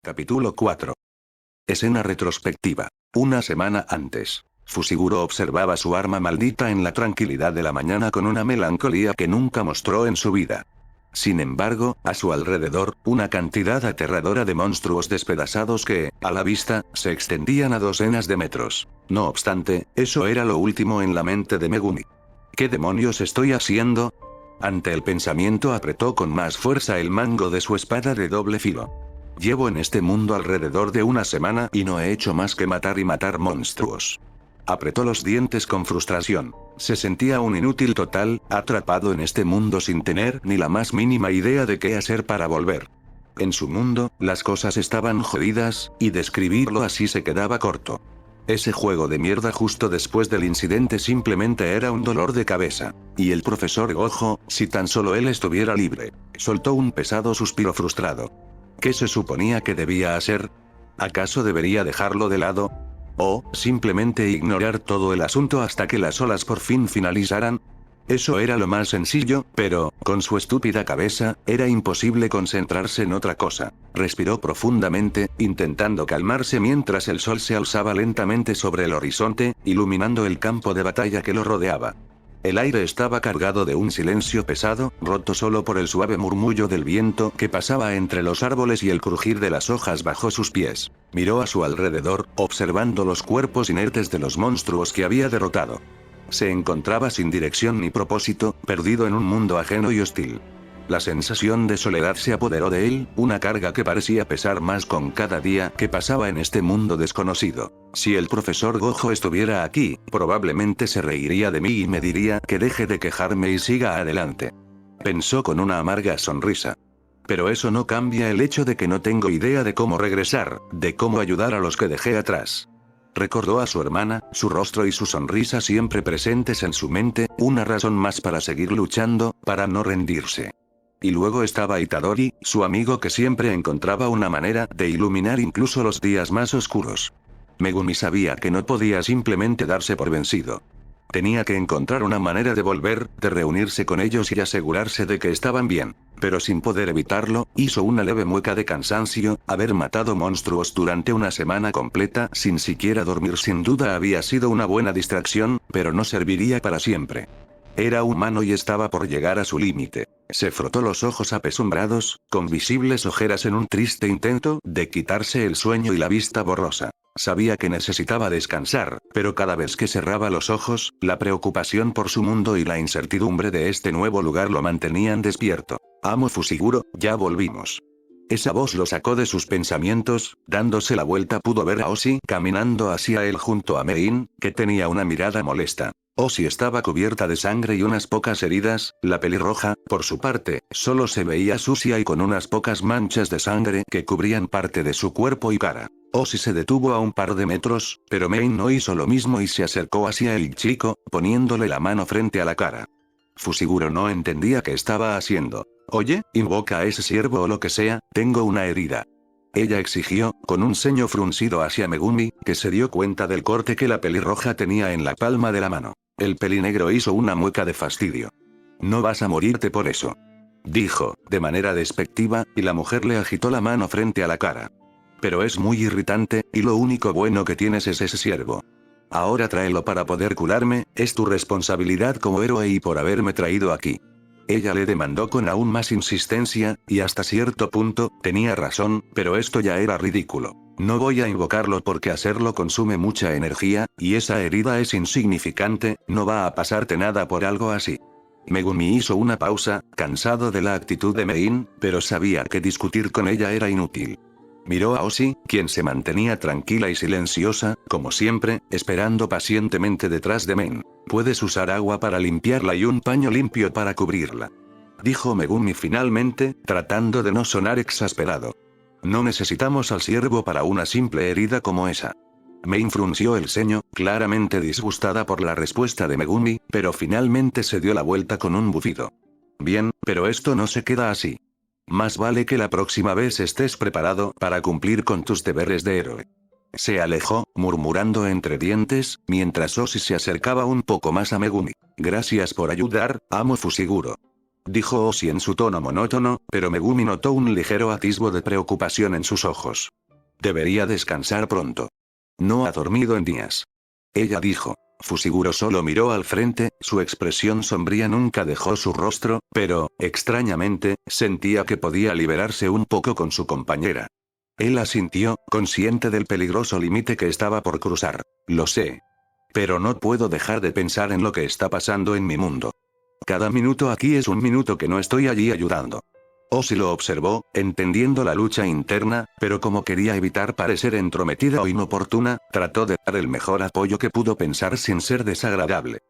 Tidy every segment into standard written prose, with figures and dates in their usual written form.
Capítulo 4. Escena retrospectiva. Una semana antes. Fushiguro observaba su arma maldita en la tranquilidad de la mañana con una melancolía que nunca mostró en su vida. Sin embargo, a su alrededor, una cantidad aterradora de monstruos despedazados que, a la vista, se extendían a docenas de metros. No obstante, eso era lo último en la mente de Megumi. ¿Qué demonios estoy haciendo? Ante el pensamiento apretó con más fuerza el mango de su espada de doble filo. Llevo en este mundo alrededor de una semana y no he hecho más que matar y matar monstruos. Apretó los dientes con frustración. Se sentía un inútil total, atrapado en este mundo sin tener ni la más mínima idea de qué hacer para volver. En su mundo, las cosas estaban jodidas, y describirlo así se quedaba corto. Ese juego de mierda justo después del incidente simplemente era un dolor de cabeza. Y el profesor Gojo, si tan solo él estuviera libre. Soltó un pesado suspiro frustrado. ¿Qué se suponía que debía hacer? ¿Acaso debería dejarlo de lado? ¿O, simplemente ignorar todo el asunto hasta que las olas por fin finalizaran? Eso era lo más sencillo, pero, con su estúpida cabeza, era imposible concentrarse en otra cosa. Respiró profundamente, intentando calmarse mientras el sol se alzaba lentamente sobre el horizonte, iluminando el campo de batalla que lo rodeaba. El aire estaba cargado de un silencio pesado, roto solo por el suave murmullo del viento que pasaba entre los árboles y el crujir de las hojas bajo sus pies. Miró a su alrededor, observando los cuerpos inertes de los monstruos que había derrotado. Se encontraba sin dirección ni propósito, perdido en un mundo ajeno y hostil. La sensación de soledad se apoderó de él, una carga que parecía pesar más con cada día que pasaba en este mundo desconocido. Si el profesor Gojo estuviera aquí, probablemente se reiría de mí y me diría que deje de quejarme y siga adelante. Pensó con una amarga sonrisa. Pero eso no cambia el hecho de que no tengo idea de cómo regresar, de cómo ayudar a los que dejé atrás. Recordó a su hermana, su rostro y su sonrisa siempre presentes en su mente, una razón más para seguir luchando, para no rendirse. Y luego estaba Itadori, su amigo que siempre encontraba una manera de iluminar incluso los días más oscuros. Megumi sabía que no podía simplemente darse por vencido. Tenía que encontrar una manera de volver, de reunirse con ellos y asegurarse de que estaban bien. Pero sin poder evitarlo, hizo una leve mueca de cansancio. Haber matado monstruos durante una semana completa sin siquiera dormir sin duda había sido una buena distracción, pero no serviría para siempre. Era humano y estaba por llegar a su límite. Se frotó los ojos apesumbrados, con visibles ojeras en un triste intento de quitarse el sueño y la vista borrosa. Sabía que necesitaba descansar, pero cada vez que cerraba los ojos, la preocupación por su mundo y la incertidumbre de este nuevo lugar lo mantenían despierto. Amo Fushiguro, ya volvimos. Esa voz lo sacó de sus pensamientos. Dándose la vuelta pudo ver a Oshi caminando hacia él junto a Mein, que tenía una mirada molesta. Oshi estaba cubierta de sangre y unas pocas heridas. La pelirroja, por su parte, solo se veía sucia y con unas pocas manchas de sangre que cubrían parte de su cuerpo y cara. Oshi se detuvo a un par de metros, pero Mein no hizo lo mismo y se acercó hacia el chico, poniéndole la mano frente a la cara. Fushiguro no entendía qué estaba haciendo. Oye, invoca a ese ciervo o lo que sea, tengo una herida. Ella exigió, con un ceño fruncido hacia Megumi, que se dio cuenta del corte que la pelirroja tenía en la palma de la mano. El pelinegro hizo una mueca de fastidio. No vas a morirte por eso. Dijo, de manera despectiva, y la mujer le agitó la mano frente a la cara. Pero es muy irritante, y lo único bueno que tienes es ese ciervo. Ahora tráelo para poder curarme, es tu responsabilidad como héroe y por haberme traído aquí. Ella le demandó con aún más insistencia, y hasta cierto punto, tenía razón, pero esto ya era ridículo. No voy a invocarlo porque hacerlo consume mucha energía, y esa herida es insignificante, no va a pasarte nada por algo así. Megumi hizo una pausa, cansado de la actitud de Mein, pero sabía que discutir con ella era inútil. Miró a Oshi, quien se mantenía tranquila y silenciosa, como siempre, esperando pacientemente detrás de Men. Puedes usar agua para limpiarla y un paño limpio para cubrirla. Dijo Megumi finalmente, tratando de no sonar exasperado. No necesitamos al ciervo para una simple herida como esa. Men frunció el ceño, claramente disgustada por la respuesta de Megumi, pero finalmente se dio la vuelta con un bufido. Bien, pero esto no se queda así. Más vale que la próxima vez estés preparado para cumplir con tus deberes de héroe. Se alejó, murmurando entre dientes, mientras Oshi se acercaba un poco más a Megumi. Gracias por ayudar, amo Fushiguro. dijo Oshi en su tono monótono, pero Megumi notó un ligero atisbo de preocupación en sus ojos. Debería descansar pronto. No ha dormido en días. Ella dijo. Fushiguro solo miró al frente, su expresión sombría nunca dejó su rostro, pero, extrañamente, sentía que podía liberarse un poco con su compañera. Él asintió, consciente del peligroso límite que estaba por cruzar. Lo sé. Pero no puedo dejar de pensar en lo que está pasando en mi mundo. Cada minuto aquí es un minuto que no estoy allí ayudando. Oshi lo observó, entendiendo la lucha interna, pero como quería evitar parecer entrometida o inoportuna, trató de dar el mejor apoyo que pudo pensar sin ser desagradable.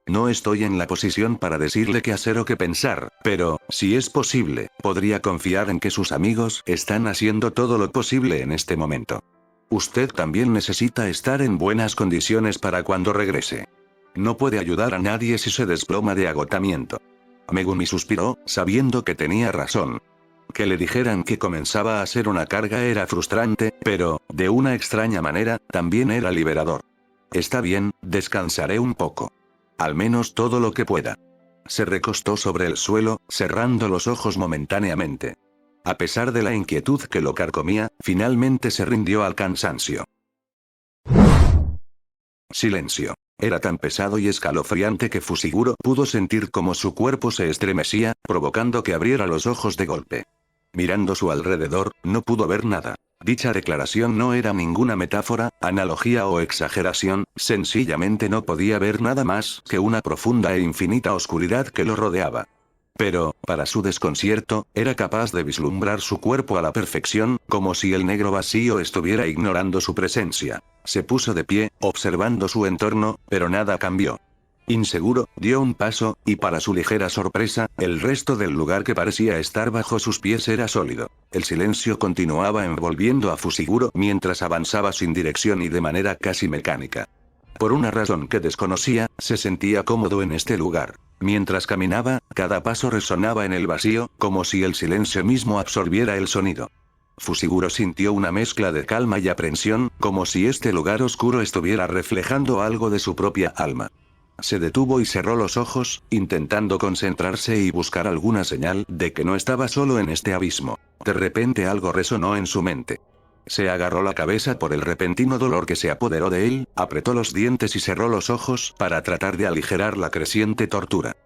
No estoy en la posición para decirle qué hacer o qué pensar, pero, si es posible, podría confiar en que sus amigos están haciendo todo lo posible en este momento. Usted también necesita estar en buenas condiciones para cuando regrese. No puede ayudar a nadie si se desploma de agotamiento. Megumi suspiró, sabiendo que tenía razón. Que le dijeran que comenzaba a ser una carga era frustrante, pero, de una extraña manera, también era liberador. Está bien, descansaré un poco. Al menos todo lo que pueda. Se recostó sobre el suelo, cerrando los ojos momentáneamente. A pesar de la inquietud que lo carcomía, finalmente se rindió al cansancio. Silencio. Era tan pesado y escalofriante que Fushiguro pudo sentir como su cuerpo se estremecía, provocando que abriera los ojos de golpe. Mirando su alrededor, no pudo ver nada. Dicha declaración no era ninguna metáfora, analogía o exageración, sencillamente no podía ver nada más que una profunda e infinita oscuridad que lo rodeaba. Pero, para su desconcierto, era capaz de vislumbrar su cuerpo a la perfección, como si el negro vacío estuviera ignorando su presencia. Se puso de pie, observando su entorno, pero nada cambió. Inseguro, dio un paso, y para su ligera sorpresa, el resto del lugar que parecía estar bajo sus pies era sólido. El silencio continuaba envolviendo a Fushiguro mientras avanzaba sin dirección y de manera casi mecánica. Por una razón que desconocía, se sentía cómodo en este lugar. Mientras caminaba, cada paso resonaba en el vacío, como si el silencio mismo absorbiera el sonido. Fushiguro sintió una mezcla de calma y aprensión, como si este lugar oscuro estuviera reflejando algo de su propia alma. Se detuvo y cerró los ojos, intentando concentrarse y buscar alguna señal de que no estaba solo en este abismo. De repente algo resonó en su mente. Se agarró la cabeza por el repentino dolor que se apoderó de él, apretó los dientes y cerró los ojos para tratar de aligerar la creciente tortura.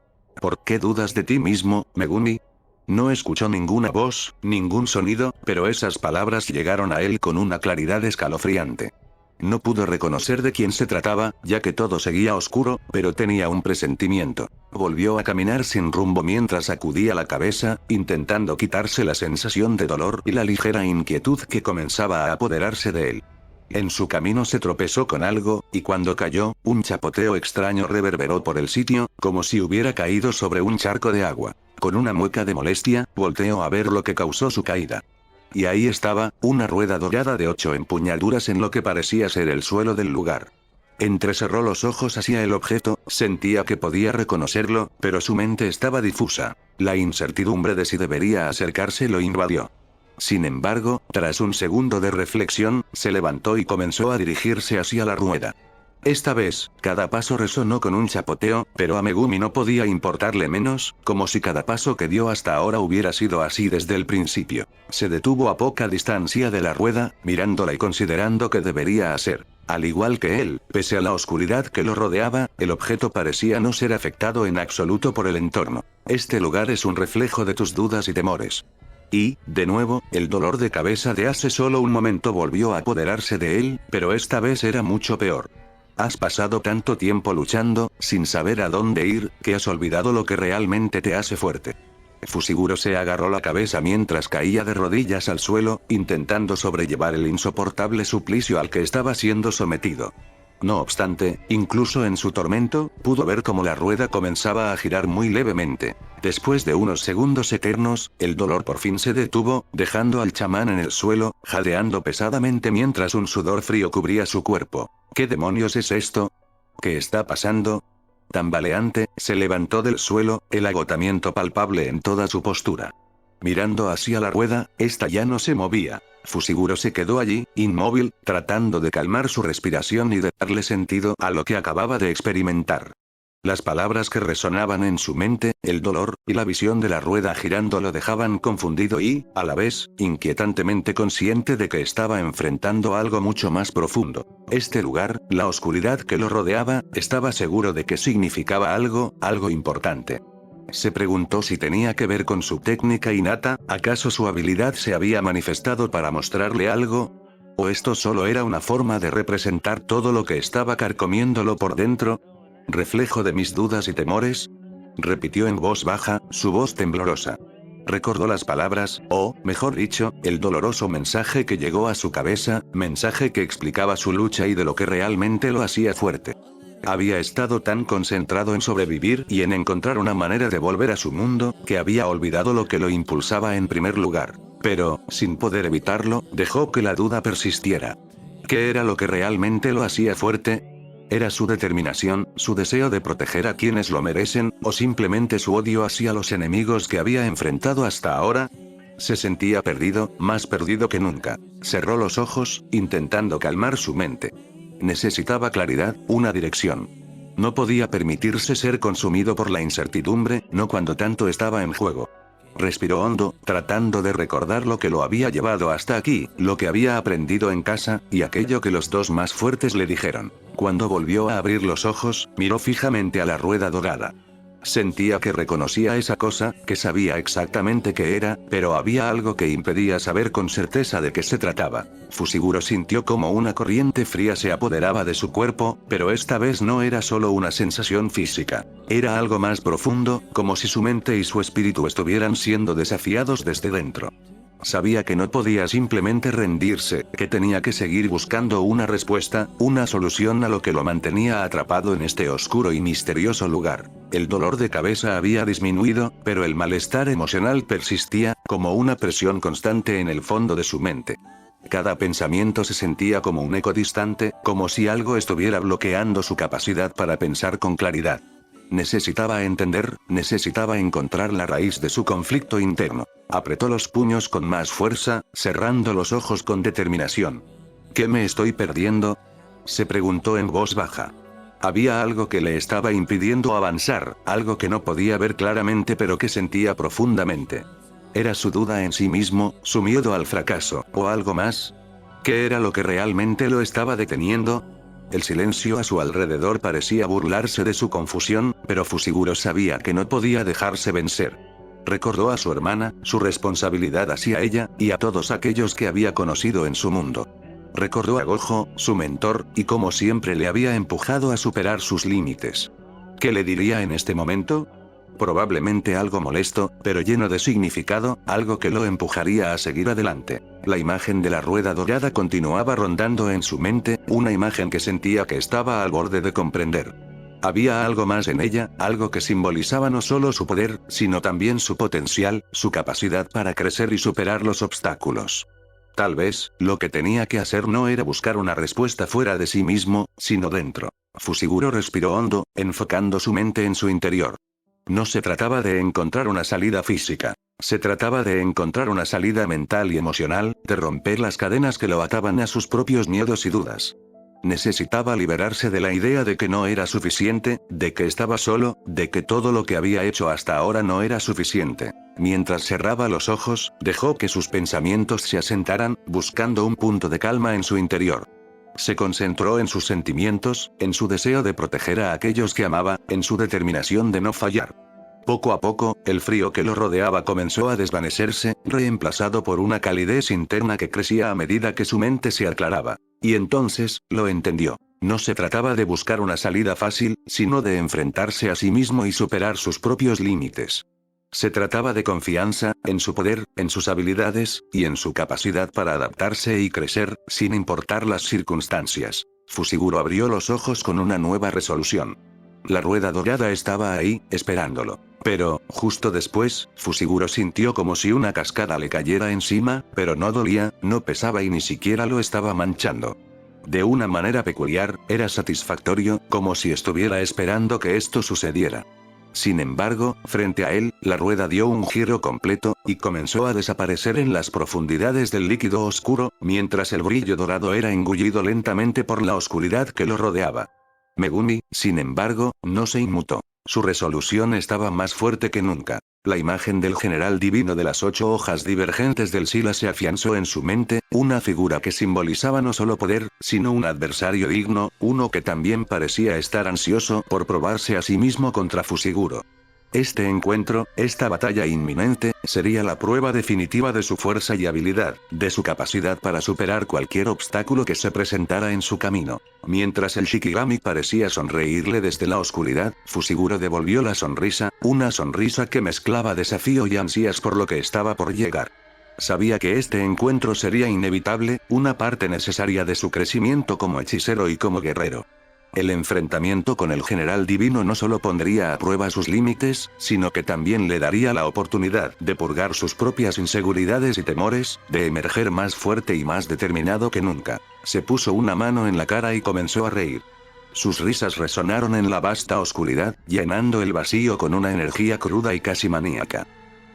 ¿Por qué dudas de ti mismo, Megumi? No escuchó ninguna voz, ningún sonido, pero esas palabras llegaron a él con una claridad escalofriante. No pudo reconocer de quién se trataba, ya que todo seguía oscuro, pero tenía un presentimiento. Volvió a caminar sin rumbo mientras sacudía la cabeza, intentando quitarse la sensación de dolor y la ligera inquietud que comenzaba a apoderarse de él. En su camino se tropezó con algo, y cuando cayó, un chapoteo extraño reverberó por el sitio, como si hubiera caído sobre un charco de agua. Con una mueca de molestia, volteó a ver lo que causó su caída. Y ahí estaba, una rueda dorada de 8 empuñaduras en lo que parecía ser el suelo del lugar. Entrecerró los ojos hacia el objeto, sentía que podía reconocerlo, pero su mente estaba difusa. La incertidumbre de si debería acercarse lo invadió. Sin embargo, tras un segundo de reflexión, se levantó y comenzó a dirigirse hacia la rueda. Esta vez, cada paso resonó con un chapoteo, pero a Megumi no podía importarle menos, como si cada paso que dio hasta ahora hubiera sido así desde el principio. Se detuvo a poca distancia de la rueda, mirándola y considerando qué debería hacer. Al igual que él, pese a la oscuridad que lo rodeaba, el objeto parecía no ser afectado en absoluto por el entorno. Este lugar es un reflejo de tus dudas y temores. Y, de nuevo, el dolor de cabeza de hace solo un momento volvió a apoderarse de él, pero esta vez era mucho peor. Has pasado tanto tiempo luchando, sin saber a dónde ir, que has olvidado lo que realmente te hace fuerte. Fushiguro se agarró la cabeza mientras caía de rodillas al suelo, intentando sobrellevar el insoportable suplicio al que estaba siendo sometido. No obstante, incluso en su tormento, pudo ver cómo la rueda comenzaba a girar muy levemente. Después de unos segundos eternos, el dolor por fin se detuvo, dejando al chamán en el suelo, jadeando pesadamente mientras un sudor frío cubría su cuerpo. ¿Qué demonios es esto? ¿Qué está pasando? Tambaleante, se levantó del suelo, el agotamiento palpable en toda su postura. Mirando hacia la rueda, esta ya no se movía. Fushiguro se quedó allí, inmóvil, tratando de calmar su respiración y de darle sentido a lo que acababa de experimentar. Las palabras que resonaban en su mente, el dolor, y la visión de la rueda girando lo dejaban confundido y, a la vez, inquietantemente consciente de que estaba enfrentando algo mucho más profundo. Este lugar, la oscuridad que lo rodeaba, estaba seguro de que significaba algo importante. Se preguntó si tenía que ver con su técnica innata, ¿acaso su habilidad se había manifestado para mostrarle algo? ¿O esto solo era una forma de representar todo lo que estaba carcomiéndolo por dentro? ¿Reflejo de mis dudas y temores? Repitió en voz baja, su voz temblorosa. Recordó las palabras, o, mejor dicho, el doloroso mensaje que llegó a su cabeza, mensaje que explicaba su lucha y de lo que realmente lo hacía fuerte. Había estado tan concentrado en sobrevivir y en encontrar una manera de volver a su mundo, que había olvidado lo que lo impulsaba en primer lugar. Pero, sin poder evitarlo, dejó que la duda persistiera. ¿Qué era lo que realmente lo hacía fuerte? ¿Era su determinación, su deseo de proteger a quienes lo merecen, o simplemente su odio hacia los enemigos que había enfrentado hasta ahora? Se sentía perdido, más perdido que nunca. Cerró los ojos, intentando calmar su mente. Necesitaba claridad, una dirección. No podía permitirse ser consumido por la incertidumbre, no cuando tanto estaba en juego. Respiró hondo, tratando de recordar lo que lo había llevado hasta aquí, lo que había aprendido en casa, y aquello que los dos más fuertes le dijeron. Cuando volvió a abrir los ojos, miró fijamente a la rueda dorada. Sentía que reconocía esa cosa, que sabía exactamente qué era, pero había algo que impedía saber con certeza de qué se trataba. Fushiguro sintió como una corriente fría se apoderaba de su cuerpo, pero esta vez no era solo una sensación física. Era algo más profundo, como si su mente y su espíritu estuvieran siendo desafiados desde dentro. Sabía que no podía simplemente rendirse, que tenía que seguir buscando una respuesta, una solución a lo que lo mantenía atrapado en este oscuro y misterioso lugar. El dolor de cabeza había disminuido, pero el malestar emocional persistía, como una presión constante en el fondo de su mente. Cada pensamiento se sentía como un eco distante, como si algo estuviera bloqueando su capacidad para pensar con claridad. Necesitaba entender, necesitaba encontrar la raíz de su conflicto interno. Apretó los puños con más fuerza, cerrando los ojos con determinación. ¿Qué me estoy perdiendo?, se preguntó en voz baja. Había algo que le estaba impidiendo avanzar, algo que no podía ver claramente pero que sentía profundamente. ¿Era su duda en sí mismo, su miedo al fracaso, o algo más? ¿Qué era lo que realmente lo estaba deteniendo? El silencio a su alrededor parecía burlarse de su confusión, pero Fushiguro sabía que no podía dejarse vencer. Recordó a su hermana, su responsabilidad hacia ella, y a todos aquellos que había conocido en su mundo. Recordó a Gojo, su mentor, y como siempre le había empujado a superar sus límites. ¿Qué le diría en este momento? Probablemente algo molesto, pero lleno de significado, algo que lo empujaría a seguir adelante. La imagen de la rueda dorada continuaba rondando en su mente, una imagen que sentía que estaba al borde de comprender. Había algo más en ella, algo que simbolizaba no solo su poder, sino también su potencial, su capacidad para crecer y superar los obstáculos. Tal vez, lo que tenía que hacer no era buscar una respuesta fuera de sí mismo, sino dentro. Fushiguro respiró hondo, enfocando su mente en su interior. No se trataba de encontrar una salida física. Se trataba de encontrar una salida mental y emocional, de romper las cadenas que lo ataban a sus propios miedos y dudas. Necesitaba liberarse de la idea de que no era suficiente, de que estaba solo, de que todo lo que había hecho hasta ahora no era suficiente. Mientras cerraba los ojos, dejó que sus pensamientos se asentaran, buscando un punto de calma en su interior. Se concentró en sus sentimientos, en su deseo de proteger a aquellos que amaba, en su determinación de no fallar. Poco a poco, el frío que lo rodeaba comenzó a desvanecerse, reemplazado por una calidez interna que crecía a medida que su mente se aclaraba. Y entonces, lo entendió. No se trataba de buscar una salida fácil, sino de enfrentarse a sí mismo y superar sus propios límites. Se trataba de confianza, en su poder, en sus habilidades, y en su capacidad para adaptarse y crecer, sin importar las circunstancias. Fushiguro abrió los ojos con una nueva resolución. La rueda dorada estaba ahí, esperándolo. Pero, justo después, Fushiguro sintió como si una cascada le cayera encima, pero no dolía, no pesaba y ni siquiera lo estaba manchando. De una manera peculiar, era satisfactorio, como si estuviera esperando que esto sucediera. Sin embargo, frente a él, la rueda dio un giro completo, y comenzó a desaparecer en las profundidades del líquido oscuro, mientras el brillo dorado era engullido lentamente por la oscuridad que lo rodeaba. Megumi, sin embargo, no se inmutó. Su resolución estaba más fuerte que nunca. La imagen del general divino de las 8 hojas divergentes del Sila se afianzó en su mente, una figura que simbolizaba no solo poder, sino un adversario digno, uno que también parecía estar ansioso por probarse a sí mismo contra Fushiguro. Este encuentro, esta batalla inminente, sería la prueba definitiva de su fuerza y habilidad, de su capacidad para superar cualquier obstáculo que se presentara en su camino. Mientras el Shikigami parecía sonreírle desde la oscuridad, Fushiguro devolvió la sonrisa, una sonrisa que mezclaba desafío y ansias por lo que estaba por llegar. Sabía que este encuentro sería inevitable, una parte necesaria de su crecimiento como hechicero y como guerrero. El enfrentamiento con el general divino no solo pondría a prueba sus límites, sino que también le daría la oportunidad de purgar sus propias inseguridades y temores, de emerger más fuerte y más determinado que nunca. Se puso una mano en la cara y comenzó a reír. Sus risas resonaron en la vasta oscuridad, llenando el vacío con una energía cruda y casi maníaca.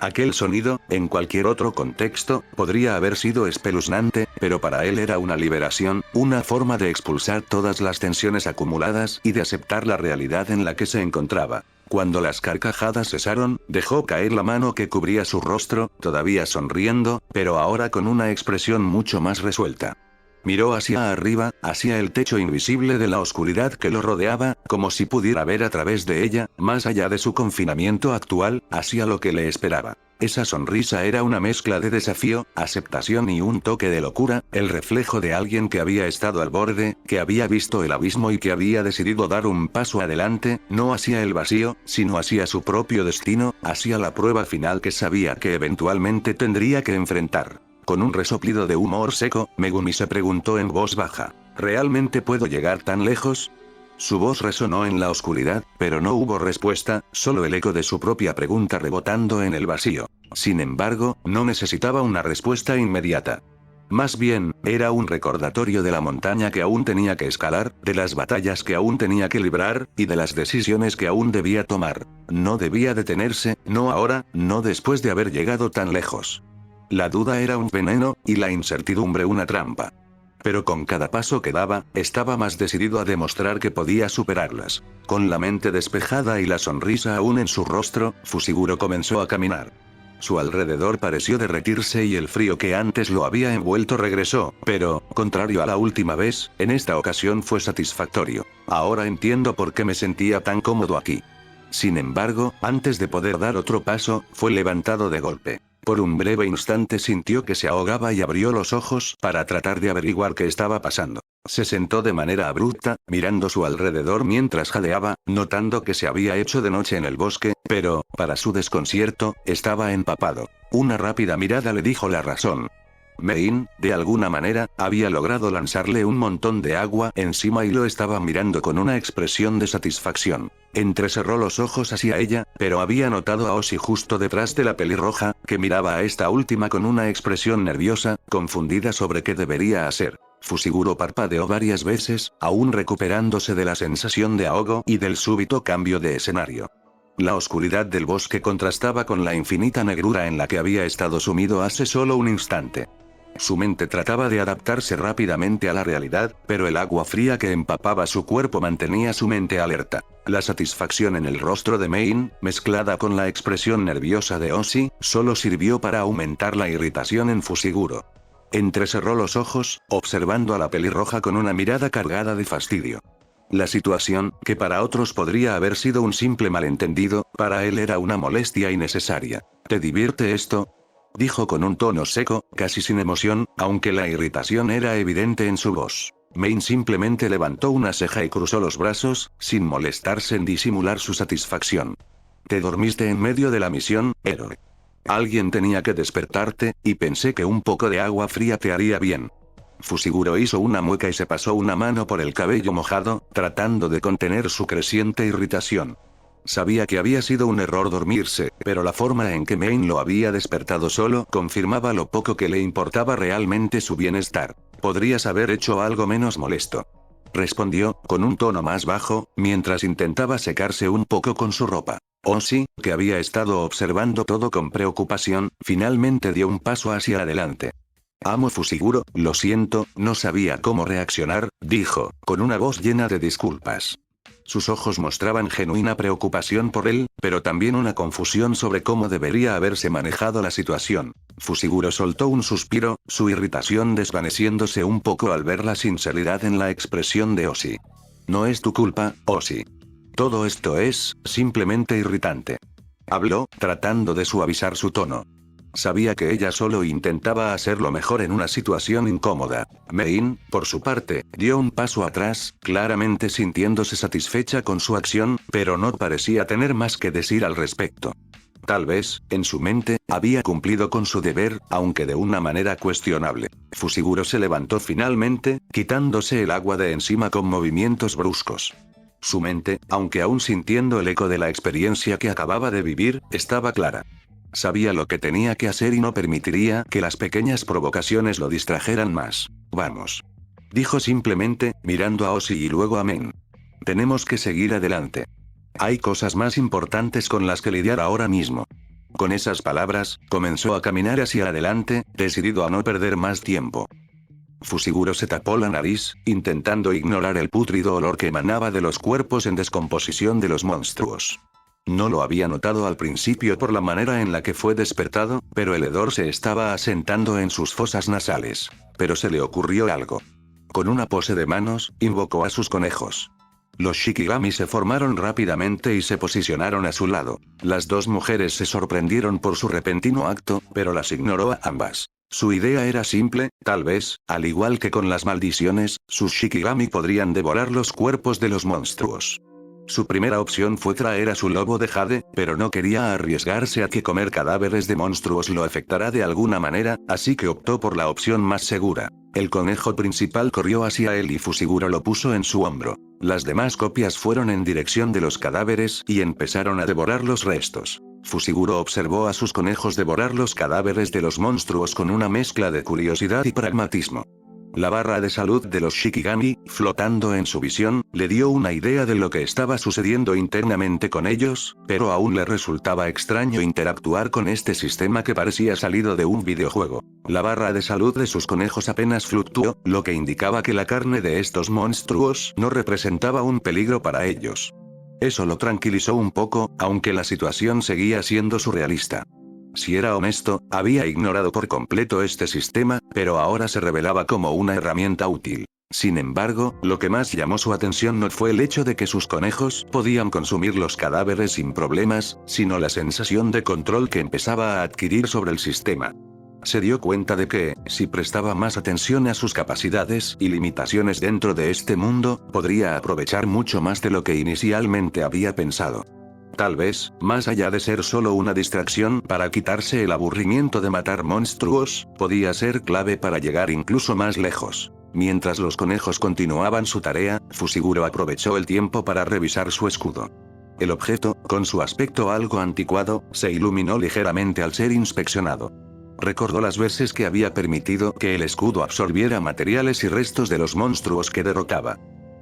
Aquel sonido, en cualquier otro contexto, podría haber sido espeluznante, pero para él era una liberación, una forma de expulsar todas las tensiones acumuladas y de aceptar la realidad en la que se encontraba. Cuando las carcajadas cesaron, dejó caer la mano que cubría su rostro, todavía sonriendo, pero ahora con una expresión mucho más resuelta. Miró hacia arriba, hacia el techo invisible de la oscuridad que lo rodeaba, como si pudiera ver a través de ella, más allá de su confinamiento actual, hacia lo que le esperaba. Esa sonrisa era una mezcla de desafío, aceptación y un toque de locura, el reflejo de alguien que había estado al borde, que había visto el abismo y que había decidido dar un paso adelante, no hacia el vacío, sino hacia su propio destino, hacia la prueba final que sabía que eventualmente tendría que enfrentar. Con un resoplido de humor seco, Megumi se preguntó en voz baja, ¿realmente puedo llegar tan lejos? Su voz resonó en la oscuridad, pero no hubo respuesta, solo el eco de su propia pregunta rebotando en el vacío. Sin embargo, no necesitaba una respuesta inmediata. Más bien, era un recordatorio de la montaña que aún tenía que escalar, de las batallas que aún tenía que librar, y de las decisiones que aún debía tomar. No debía detenerse, no ahora, no después de haber llegado tan lejos. La duda era un veneno, y la incertidumbre una trampa. Pero con cada paso que daba, estaba más decidido a demostrar que podía superarlas. Con la mente despejada y la sonrisa aún en su rostro, Fushiguro comenzó a caminar. Su alrededor pareció derretirse y el frío que antes lo había envuelto regresó, pero, contrario a la última vez, en esta ocasión fue satisfactorio. Ahora entiendo por qué me sentía tan cómodo aquí. Sin embargo, antes de poder dar otro paso, fue levantado de golpe. Por un breve instante sintió que se ahogaba y abrió los ojos para tratar de averiguar qué estaba pasando. Se sentó de manera abrupta, mirando su alrededor mientras jadeaba, notando que se había hecho de noche en el bosque, pero, para su desconcierto, estaba empapado. Una rápida mirada le dijo la razón. Mein, de alguna manera, había logrado lanzarle un montón de agua encima y lo estaba mirando con una expresión de satisfacción. Entrecerró los ojos hacia ella, pero había notado a Oshi justo detrás de la pelirroja, que miraba a esta última con una expresión nerviosa, confundida sobre qué debería hacer. Fushiguro parpadeó varias veces, aún recuperándose de la sensación de ahogo y del súbito cambio de escenario. La oscuridad del bosque contrastaba con la infinita negrura en la que había estado sumido hace solo un instante. Su mente trataba de adaptarse rápidamente a la realidad, pero el agua fría que empapaba su cuerpo mantenía su mente alerta. La satisfacción en el rostro de Mein, mezclada con la expresión nerviosa de Oshi, solo sirvió para aumentar la irritación en Fushiguro. Entrecerró los ojos, observando a la pelirroja con una mirada cargada de fastidio. La situación, que para otros podría haber sido un simple malentendido, para él era una molestia innecesaria. ¿Te divierte esto?, dijo con un tono seco, casi sin emoción, aunque la irritación era evidente en su voz. Mein simplemente levantó una ceja y cruzó los brazos, sin molestarse en disimular su satisfacción. Te dormiste en medio de la misión, héroe. Alguien tenía que despertarte, y pensé que un poco de agua fría te haría bien. Fushiguro hizo una mueca y se pasó una mano por el cabello mojado, tratando de contener su creciente irritación. Sabía que había sido un error dormirse, pero la forma en que Mein lo había despertado solo confirmaba lo poco que le importaba realmente su bienestar. Podrías haber hecho algo menos molesto, respondió, con un tono más bajo, mientras intentaba secarse un poco con su ropa. Oshi, que había estado observando todo con preocupación, finalmente dio un paso hacia adelante. Amo Fushiguro, lo siento, no sabía cómo reaccionar, dijo, con una voz llena de disculpas. Sus ojos mostraban genuina preocupación por él, pero también una confusión sobre cómo debería haberse manejado la situación. Fushiguro soltó un suspiro, su irritación desvaneciéndose un poco al ver la sinceridad en la expresión de Oshi. No es tu culpa, Oshi. Todo esto es, simplemente irritante. Habló, tratando de suavizar su tono. Sabía que ella solo intentaba hacerlo mejor en una situación incómoda. Mein, por su parte, dio un paso atrás, claramente sintiéndose satisfecha con su acción, pero no parecía tener más que decir al respecto. Tal vez, en su mente, había cumplido con su deber, aunque de una manera cuestionable. Fushiguro se levantó finalmente, quitándose el agua de encima con movimientos bruscos. Su mente, aunque aún sintiendo el eco de la experiencia que acababa de vivir, estaba clara. Sabía lo que tenía que hacer y no permitiría que las pequeñas provocaciones lo distrajeran más. Vamos. Dijo simplemente, mirando a Oshi y luego a Men. Tenemos que seguir adelante. Hay cosas más importantes con las que lidiar ahora mismo. Con esas palabras, comenzó a caminar hacia adelante, decidido a no perder más tiempo. Fushiguro se tapó la nariz, intentando ignorar el pútrido olor que emanaba de los cuerpos en descomposición de los monstruos. No lo había notado al principio por la manera en la que fue despertado, pero el hedor se estaba asentando en sus fosas nasales. Pero se le ocurrió algo. Con una pose de manos, invocó a sus conejos. Los Shikigami se formaron rápidamente y se posicionaron a su lado. Las dos mujeres se sorprendieron por su repentino acto, pero las ignoró a ambas. Su idea era simple, tal vez, al igual que con las maldiciones, sus Shikigami podrían devorar los cuerpos de los monstruos. Su primera opción fue traer a su lobo de jade, pero no quería arriesgarse a que comer cadáveres de monstruos lo afectara de alguna manera, así que optó por la opción más segura. El conejo principal corrió hacia él y Fushiguro lo puso en su hombro. Las demás copias fueron en dirección de los cadáveres y empezaron a devorar los restos. Fushiguro observó a sus conejos devorar los cadáveres de los monstruos con una mezcla de curiosidad y pragmatismo. La barra de salud de los Shikigami, flotando en su visión, le dio una idea de lo que estaba sucediendo internamente con ellos, pero aún le resultaba extraño interactuar con este sistema que parecía salido de un videojuego. La barra de salud de sus conejos apenas fluctuó, lo que indicaba que la carne de estos monstruos no representaba un peligro para ellos. Eso lo tranquilizó un poco, aunque la situación seguía siendo surrealista. Si era honesto, había ignorado por completo este sistema, pero ahora se revelaba como una herramienta útil. Sin embargo, lo que más llamó su atención no fue el hecho de que sus conejos podían consumir los cadáveres sin problemas, sino la sensación de control que empezaba a adquirir sobre el sistema. Se dio cuenta de que, si prestaba más atención a sus capacidades y limitaciones dentro de este mundo, podría aprovechar mucho más de lo que inicialmente había pensado. Tal vez, más allá de ser solo una distracción para quitarse el aburrimiento de matar monstruos, podía ser clave para llegar incluso más lejos. Mientras los conejos continuaban su tarea, Fushiguro aprovechó el tiempo para revisar su escudo. El objeto, con su aspecto algo anticuado, se iluminó ligeramente al ser inspeccionado. Recordó las veces que había permitido que el escudo absorbiera materiales y restos de los monstruos que derrotaba.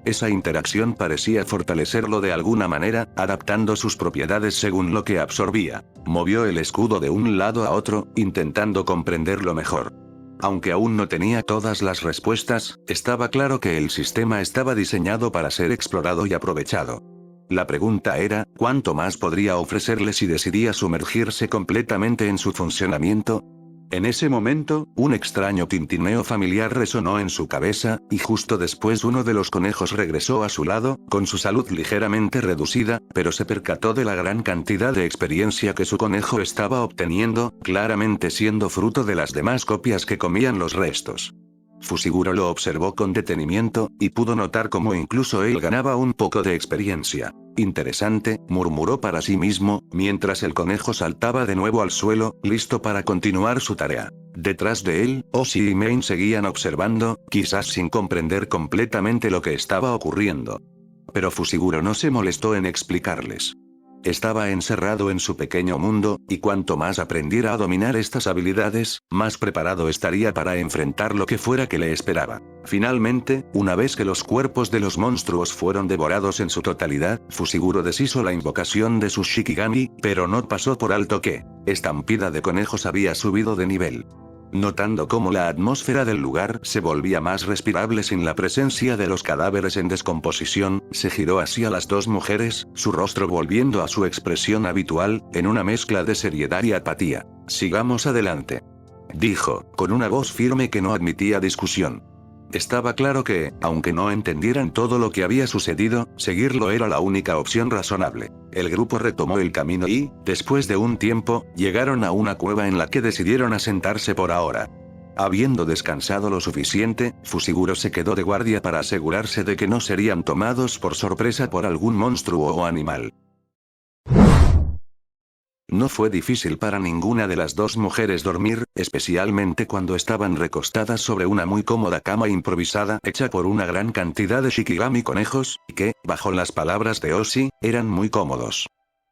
Esa interacción parecía fortalecerlo de alguna manera, adaptando sus propiedades según lo que absorbía. Movió el escudo de un lado a otro, intentando comprenderlo mejor. Aunque aún no tenía todas las respuestas, estaba claro que el sistema estaba diseñado para ser explorado y aprovechado. La pregunta era, ¿cuánto más podría ofrecerle si decidía sumergirse completamente en su funcionamiento? En ese momento, un extraño tintineo familiar resonó en su cabeza, y justo después uno de los conejos regresó a su lado, con su salud ligeramente reducida, pero se percató de la gran cantidad de experiencia que su conejo estaba obteniendo, claramente siendo fruto de las demás copias que comían los restos. Fushiguro lo observó con detenimiento, y pudo notar cómo incluso él ganaba un poco de experiencia. Interesante, murmuró para sí mismo, mientras el conejo saltaba de nuevo al suelo, listo para continuar su tarea. Detrás de él, Oshi y Mein seguían observando, quizás sin comprender completamente lo que estaba ocurriendo. Pero Fushiguro no se molestó en explicarles. Estaba encerrado en su pequeño mundo, y cuanto más aprendiera a dominar estas habilidades, más preparado estaría para enfrentar lo que fuera que le esperaba. Finalmente, una vez que los cuerpos de los monstruos fueron devorados en su totalidad, Fushiguro deshizo la invocación de sus Shikigami, pero no pasó por alto que Estampida de Conejos había subido de nivel. Notando cómo la atmósfera del lugar se volvía más respirable sin la presencia de los cadáveres en descomposición, se giró hacia las dos mujeres, su rostro volviendo a su expresión habitual, en una mezcla de seriedad y apatía. «Sigamos adelante», dijo, con una voz firme que no admitía discusión. Estaba claro que, aunque no entendieran todo lo que había sucedido, seguirlo era la única opción razonable. El grupo retomó el camino y, después de un tiempo, llegaron a una cueva en la que decidieron asentarse por ahora. Habiendo descansado lo suficiente, Fushiguro se quedó de guardia para asegurarse de que no serían tomados por sorpresa por algún monstruo o animal. No fue difícil para ninguna de las dos mujeres dormir, especialmente cuando estaban recostadas sobre una muy cómoda cama improvisada hecha por una gran cantidad de Shikigami conejos, que, bajo las palabras de Oshi, eran muy cómodos.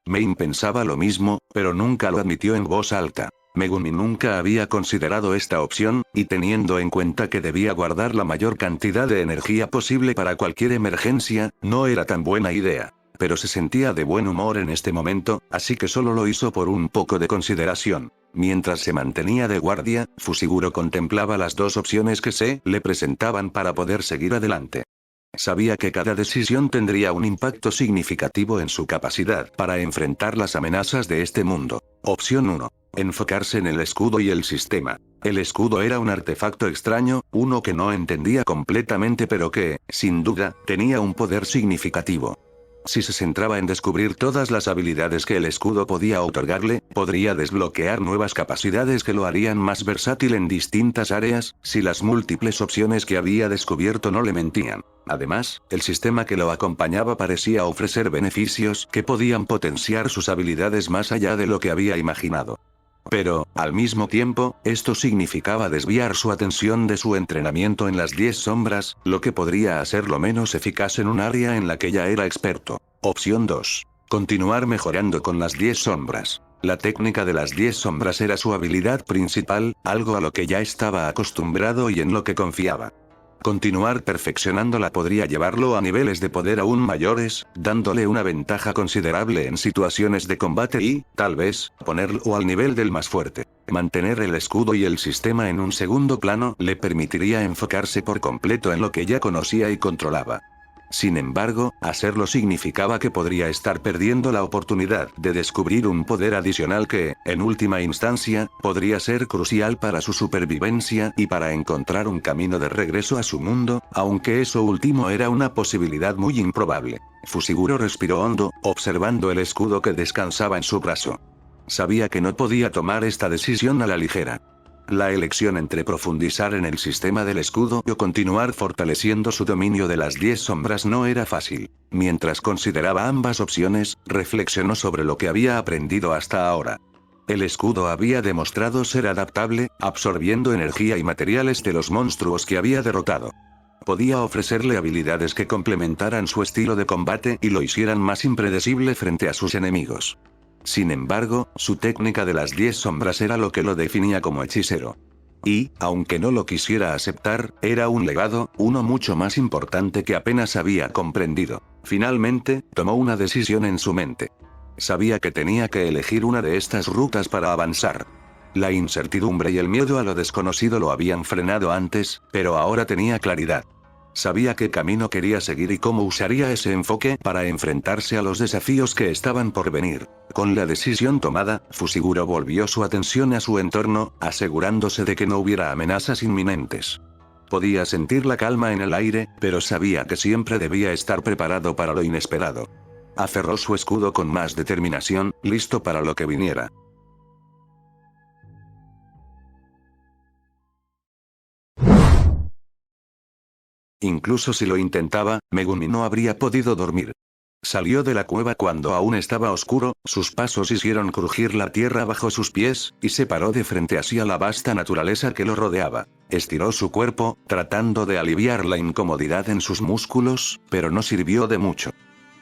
Mein pensaba lo mismo, pero nunca lo admitió en voz alta. Megumi nunca había considerado esta opción, y teniendo en cuenta que debía guardar la mayor cantidad de energía posible para cualquier emergencia, no era tan buena idea. Pero se sentía de buen humor en este momento, así que solo lo hizo por un poco de consideración. Mientras se mantenía de guardia, Fushiguro contemplaba las dos opciones que se le presentaban para poder seguir adelante. Sabía que cada decisión tendría un impacto significativo en su capacidad para enfrentar las amenazas de este mundo. Opción 1. Enfocarse en el escudo y el sistema. El escudo era un artefacto extraño, uno que no entendía completamente pero que, sin duda, tenía un poder significativo. Si se centraba en descubrir todas las habilidades que el escudo podía otorgarle, podría desbloquear nuevas capacidades que lo harían más versátil en distintas áreas, si las múltiples opciones que había descubierto no le mentían. Además, el sistema que lo acompañaba parecía ofrecer beneficios que podían potenciar sus habilidades más allá de lo que había imaginado. Pero, al mismo tiempo, esto significaba desviar su atención de su entrenamiento en las 10 sombras, lo que podría hacerlo menos eficaz en un área en la que ya era experto. Opción 2. Continuar mejorando con las 10 sombras. La técnica de las 10 sombras era su habilidad principal, algo a lo que ya estaba acostumbrado y en lo que confiaba. Continuar perfeccionándola podría llevarlo a niveles de poder aún mayores, dándole una ventaja considerable en situaciones de combate y, tal vez, ponerlo al nivel del más fuerte. Mantener el escudo y el sistema en un segundo plano le permitiría enfocarse por completo en lo que ya conocía y controlaba. Sin embargo, hacerlo significaba que podría estar perdiendo la oportunidad de descubrir un poder adicional que, en última instancia, podría ser crucial para su supervivencia y para encontrar un camino de regreso a su mundo, aunque eso último era una posibilidad muy improbable. Fushiguro respiró hondo, observando el escudo que descansaba en su brazo. Sabía que no podía tomar esta decisión a la ligera. La elección entre profundizar en el sistema del escudo o continuar fortaleciendo su dominio de las 10 sombras no era fácil. Mientras consideraba ambas opciones, reflexionó sobre lo que había aprendido hasta ahora. El escudo había demostrado ser adaptable, absorbiendo energía y materiales de los monstruos que había derrotado. Podía ofrecerle habilidades que complementaran su estilo de combate y lo hicieran más impredecible frente a sus enemigos. Sin embargo, su técnica de las 10 sombras era lo que lo definía como hechicero. Y, aunque no lo quisiera aceptar, era un legado, uno mucho más importante que apenas había comprendido. Finalmente, tomó una decisión en su mente. Sabía que tenía que elegir una de estas rutas para avanzar. La incertidumbre y el miedo a lo desconocido lo habían frenado antes, pero ahora tenía claridad. Sabía qué camino quería seguir y cómo usaría ese enfoque para enfrentarse a los desafíos que estaban por venir. Con la decisión tomada, Fushiguro volvió su atención a su entorno, asegurándose de que no hubiera amenazas inminentes. Podía sentir la calma en el aire, pero sabía que siempre debía estar preparado para lo inesperado. Aferró su escudo con más determinación, listo para lo que viniera. Incluso si lo intentaba, Megumi no habría podido dormir. Salió de la cueva cuando aún estaba oscuro, sus pasos hicieron crujir la tierra bajo sus pies, y se paró de frente hacia la vasta naturaleza que lo rodeaba. Estiró su cuerpo, tratando de aliviar la incomodidad en sus músculos, pero no sirvió de mucho.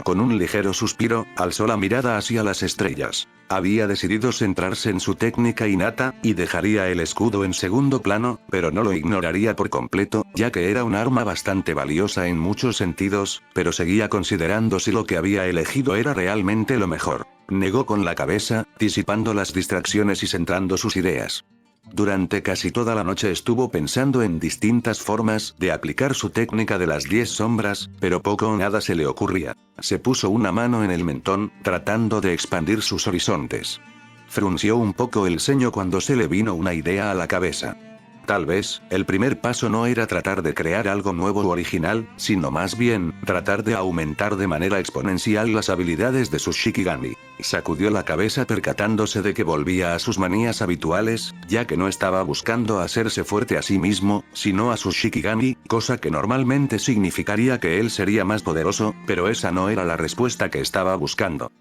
Con un ligero suspiro, alzó la mirada hacia las estrellas. Había decidido centrarse en su técnica innata, y dejaría el escudo en segundo plano, pero no lo ignoraría por completo, ya que era un arma bastante valiosa en muchos sentidos, pero seguía considerando si lo que había elegido era realmente lo mejor. Negó con la cabeza, disipando las distracciones y centrando sus ideas. Durante casi toda la noche estuvo pensando en distintas formas de aplicar su técnica de las 10 sombras, pero poco o nada se le ocurría. Se puso una mano en el mentón, tratando de expandir sus horizontes. Frunció un poco el ceño cuando se le vino una idea a la cabeza. Tal vez, el primer paso no era tratar de crear algo nuevo o original, sino más bien, tratar de aumentar de manera exponencial las habilidades de su Shikigami. Sacudió la cabeza percatándose de que volvía a sus manías habituales, ya que no estaba buscando hacerse fuerte a sí mismo, sino a su Shikigami, cosa que normalmente significaría que él sería más poderoso, pero esa no era la respuesta que estaba buscando.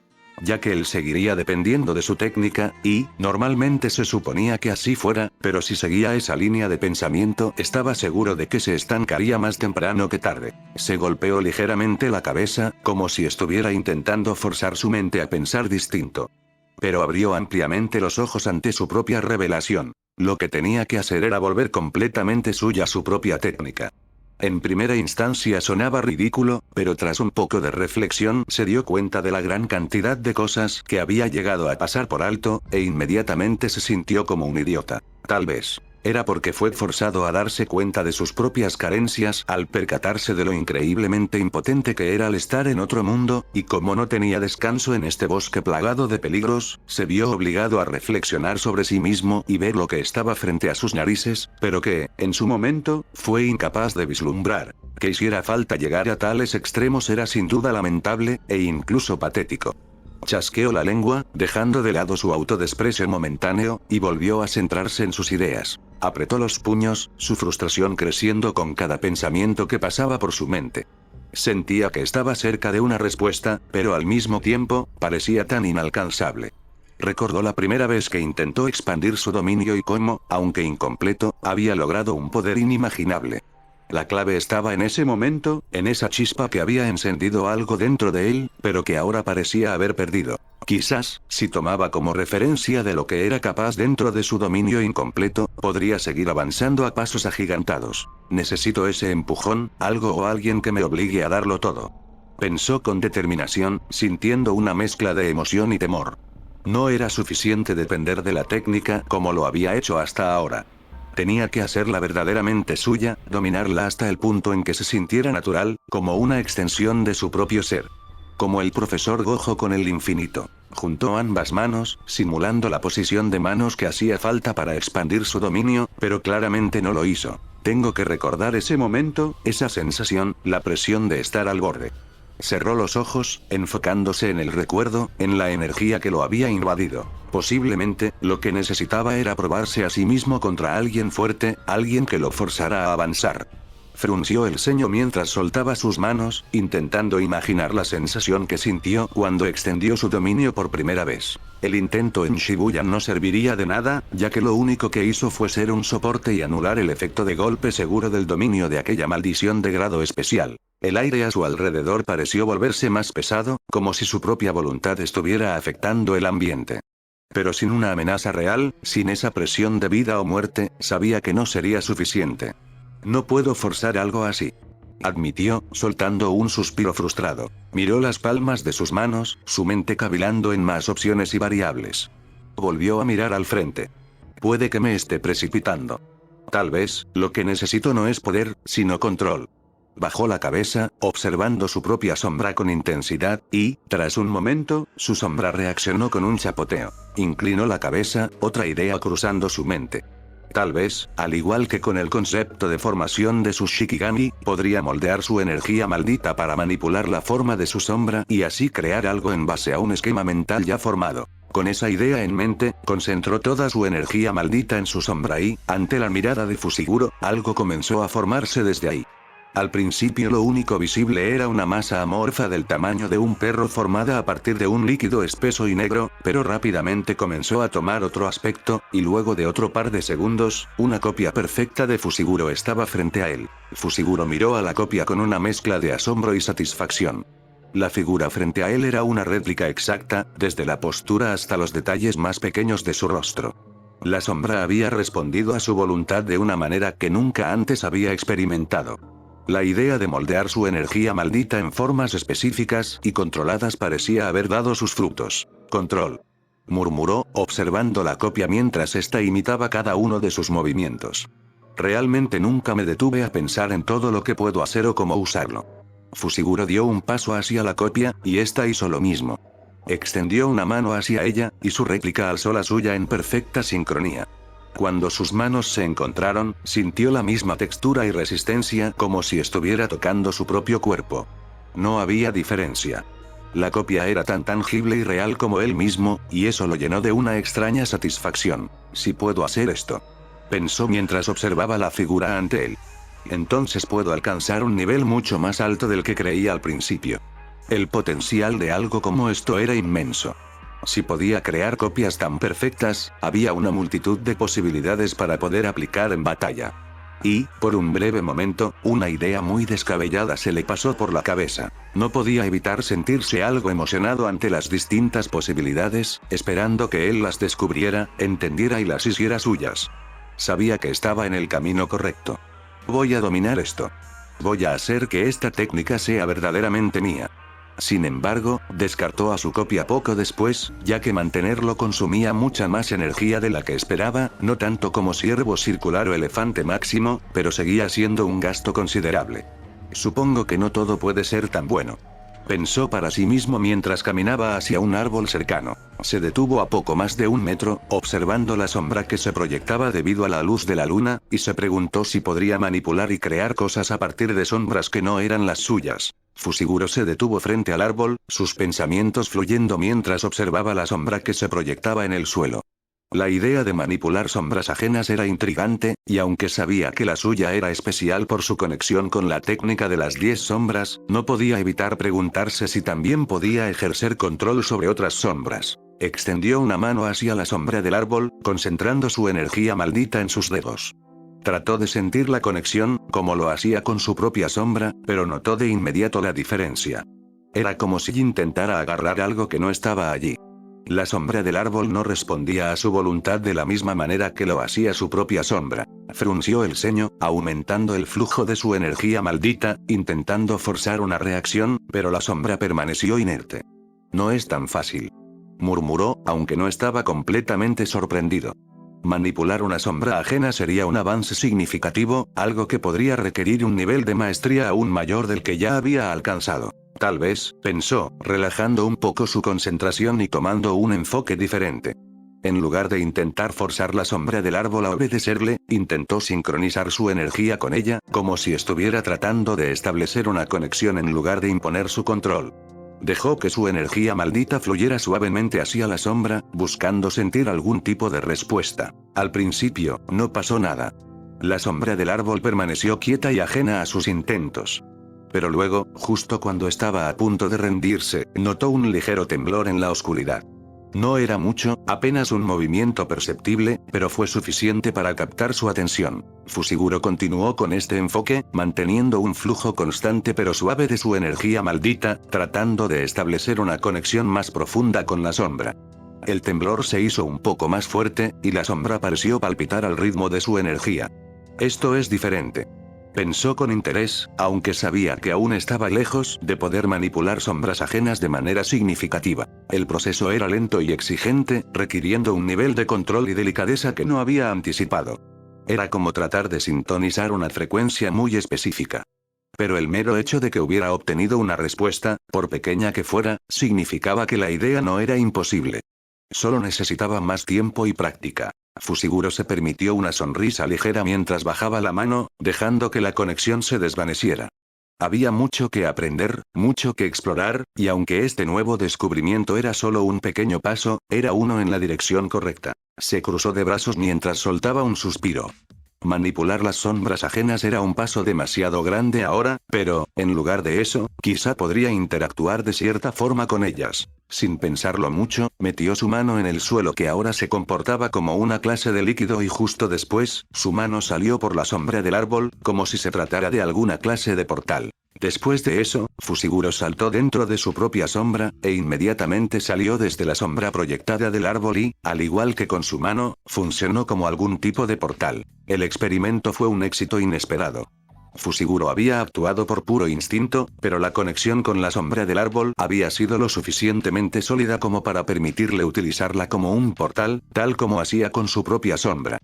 Ya que él seguiría dependiendo de su técnica, y, normalmente se suponía que así fuera, pero si seguía esa línea de pensamiento, estaba seguro de que se estancaría más temprano que tarde. Se golpeó ligeramente la cabeza, como si estuviera intentando forzar su mente a pensar distinto. Pero abrió ampliamente los ojos ante su propia revelación. Lo que tenía que hacer era volver completamente suya su propia técnica. En primera instancia sonaba ridículo, pero tras un poco de reflexión se dio cuenta de la gran cantidad de cosas que había llegado a pasar por alto, e inmediatamente se sintió como un idiota. Tal vez era porque fue forzado a darse cuenta de sus propias carencias al percatarse de lo increíblemente impotente que era al estar en otro mundo, y como no tenía descanso en este bosque plagado de peligros, se vio obligado a reflexionar sobre sí mismo y ver lo que estaba frente a sus narices, pero que, en su momento, fue incapaz de vislumbrar. Que hiciera falta llegar a tales extremos era sin duda lamentable, e incluso patético. Chasqueó la lengua, dejando de lado su autodesprecio momentáneo, y volvió a centrarse en sus ideas. Apretó los puños, su frustración creciendo con cada pensamiento que pasaba por su mente. Sentía que estaba cerca de una respuesta, pero al mismo tiempo, parecía tan inalcanzable. Recordó la primera vez que intentó expandir su dominio y cómo, aunque incompleto, había logrado un poder inimaginable. La clave estaba en ese momento, en esa chispa que había encendido algo dentro de él, pero que ahora parecía haber perdido. Quizás, si tomaba como referencia de lo que era capaz dentro de su dominio incompleto, podría seguir avanzando a pasos agigantados. Necesito ese empujón, algo o alguien que me obligue a darlo todo. Pensó con determinación, sintiendo una mezcla de emoción y temor. No era suficiente depender de la técnica como lo había hecho hasta ahora. Tenía que hacerla verdaderamente suya, dominarla hasta el punto en que se sintiera natural, como una extensión de su propio ser. Como el profesor Gojo con el infinito. Juntó ambas manos, simulando la posición de manos que hacía falta para expandir su dominio, pero claramente no lo hizo. Tengo que recordar ese momento, esa sensación, la presión de estar al borde. Cerró los ojos, enfocándose en el recuerdo, en la energía que lo había invadido. Posiblemente, lo que necesitaba era probarse a sí mismo contra alguien fuerte, alguien que lo forzara a avanzar. Frunció el ceño mientras soltaba sus manos, intentando imaginar la sensación que sintió cuando extendió su dominio por primera vez. El intento en Shibuya no serviría de nada, ya que lo único que hizo fue ser un soporte y anular el efecto de golpe seguro del dominio de aquella maldición de grado especial. El aire a su alrededor pareció volverse más pesado, como si su propia voluntad estuviera afectando el ambiente. Pero sin una amenaza real, sin esa presión de vida o muerte, sabía que no sería suficiente. No puedo forzar algo así, admitió, soltando un suspiro frustrado. Miró las palmas de sus manos, su mente cavilando en más opciones y variables. Volvió a mirar al frente. Puede que me esté precipitando. Tal vez, lo que necesito no es poder, sino control. Bajó la cabeza, observando su propia sombra con intensidad, y, tras un momento, su sombra reaccionó con un chapoteo. Inclinó la cabeza, otra idea cruzando su mente. Tal vez, al igual que con el concepto de formación de su Shikigami, podría moldear su energía maldita para manipular la forma de su sombra y así crear algo en base a un esquema mental ya formado. Con esa idea en mente, concentró toda su energía maldita en su sombra y, ante la mirada de Fushiguro, algo comenzó a formarse desde ahí. Al principio lo único visible era una masa amorfa del tamaño de un perro formada a partir de un líquido espeso y negro, pero rápidamente comenzó a tomar otro aspecto, y luego de otro par de segundos, una copia perfecta de Fushiguro estaba frente a él. Fushiguro miró a la copia con una mezcla de asombro y satisfacción. La figura frente a él era una réplica exacta, desde la postura hasta los detalles más pequeños de su rostro. La sombra había respondido a su voluntad de una manera que nunca antes había experimentado. La idea de moldear su energía maldita en formas específicas y controladas parecía haber dado sus frutos. Control. murmuró, observando la copia mientras ésta imitaba cada uno de sus movimientos. Realmente nunca me detuve a pensar en todo lo que puedo hacer o cómo usarlo. Fushiguro dio un paso hacia la copia, y ésta hizo lo mismo. Extendió una mano hacia ella, y su réplica alzó la suya en perfecta sincronía. Cuando sus manos se encontraron, sintió la misma textura y resistencia como si estuviera tocando su propio cuerpo. No había diferencia. La copia era tan tangible y real como él mismo, y eso lo llenó de una extraña satisfacción. Si puedo hacer esto, pensó mientras observaba la figura ante él. Entonces puedo alcanzar un nivel mucho más alto del que creía al principio. El potencial de algo como esto era inmenso. Si podía crear copias tan perfectas, había una multitud de posibilidades para poder aplicar en batalla. Y, por un breve momento, una idea muy descabellada se le pasó por la cabeza. No podía evitar sentirse algo emocionado ante las distintas posibilidades, esperando que él las descubriera, entendiera y las hiciera suyas. Sabía que estaba en el camino correcto. Voy a dominar esto. Voy a hacer que esta técnica sea verdaderamente mía. Sin embargo, descartó a su copia poco después, ya que mantenerlo consumía mucha más energía de la que esperaba, no tanto como ciervo circular o elefante máximo, pero seguía siendo un gasto considerable. Supongo que no todo puede ser tan bueno. Pensó para sí mismo mientras caminaba hacia un árbol cercano. Se detuvo a poco más de 1 metro, observando la sombra que se proyectaba debido a la luz de la luna, y se preguntó si podría manipular y crear cosas a partir de sombras que no eran las suyas. Fushiguro se detuvo frente al árbol, sus pensamientos fluyendo mientras observaba la sombra que se proyectaba en el suelo. La idea de manipular sombras ajenas era intrigante, y aunque sabía que la suya era especial por su conexión con la técnica de las 10 sombras, no podía evitar preguntarse si también podía ejercer control sobre otras sombras. Extendió una mano hacia la sombra del árbol, concentrando su energía maldita en sus dedos. Trató de sentir la conexión, como lo hacía con su propia sombra, pero notó de inmediato la diferencia. Era como si intentara agarrar algo que no estaba allí. La sombra del árbol no respondía a su voluntad de la misma manera que lo hacía su propia sombra. Frunció el ceño, aumentando el flujo de su energía maldita, intentando forzar una reacción, pero la sombra permaneció inerte. No es tan fácil, murmuró, aunque no estaba completamente sorprendido. Manipular una sombra ajena sería un avance significativo, algo que podría requerir un nivel de maestría aún mayor del que ya había alcanzado. Tal vez, pensó, relajando un poco su concentración y tomando un enfoque diferente. En lugar de intentar forzar la sombra del árbol a obedecerle, intentó sincronizar su energía con ella, como si estuviera tratando de establecer una conexión en lugar de imponer su control. Dejó que su energía maldita fluyera suavemente hacia la sombra, buscando sentir algún tipo de respuesta. Al principio, no pasó nada. La sombra del árbol permaneció quieta y ajena a sus intentos. Pero luego, justo cuando estaba a punto de rendirse, notó un ligero temblor en la oscuridad. No era mucho, apenas un movimiento perceptible, pero fue suficiente para captar su atención. Fushiguro continuó con este enfoque, manteniendo un flujo constante pero suave de su energía maldita, tratando de establecer una conexión más profunda con la sombra. El temblor se hizo un poco más fuerte, y la sombra pareció palpitar al ritmo de su energía. Esto es diferente, pensó con interés, aunque sabía que aún estaba lejos de poder manipular sombras ajenas de manera significativa. El proceso era lento y exigente, requiriendo un nivel de control y delicadeza que no había anticipado. Era como tratar de sintonizar una frecuencia muy específica. Pero el mero hecho de que hubiera obtenido una respuesta, por pequeña que fuera, significaba que la idea no era imposible. Solo necesitaba más tiempo y práctica. Fushiguro se permitió una sonrisa ligera mientras bajaba la mano, dejando que la conexión se desvaneciera. Había mucho que aprender, mucho que explorar, y aunque este nuevo descubrimiento era solo un pequeño paso, era uno en la dirección correcta. Se cruzó de brazos mientras soltaba un suspiro. Manipular las sombras ajenas era un paso demasiado grande ahora, pero, en lugar de eso, quizá podría interactuar de cierta forma con ellas. Sin pensarlo mucho, metió su mano en el suelo que ahora se comportaba como una clase de líquido y justo después, su mano salió por la sombra del árbol, como si se tratara de alguna clase de portal. Después de eso, Fushiguro saltó dentro de su propia sombra, e inmediatamente salió desde la sombra proyectada del árbol y, al igual que con su mano, funcionó como algún tipo de portal. El experimento fue un éxito inesperado. Fushiguro había actuado por puro instinto, pero la conexión con la sombra del árbol había sido lo suficientemente sólida como para permitirle utilizarla como un portal, tal como hacía con su propia sombra.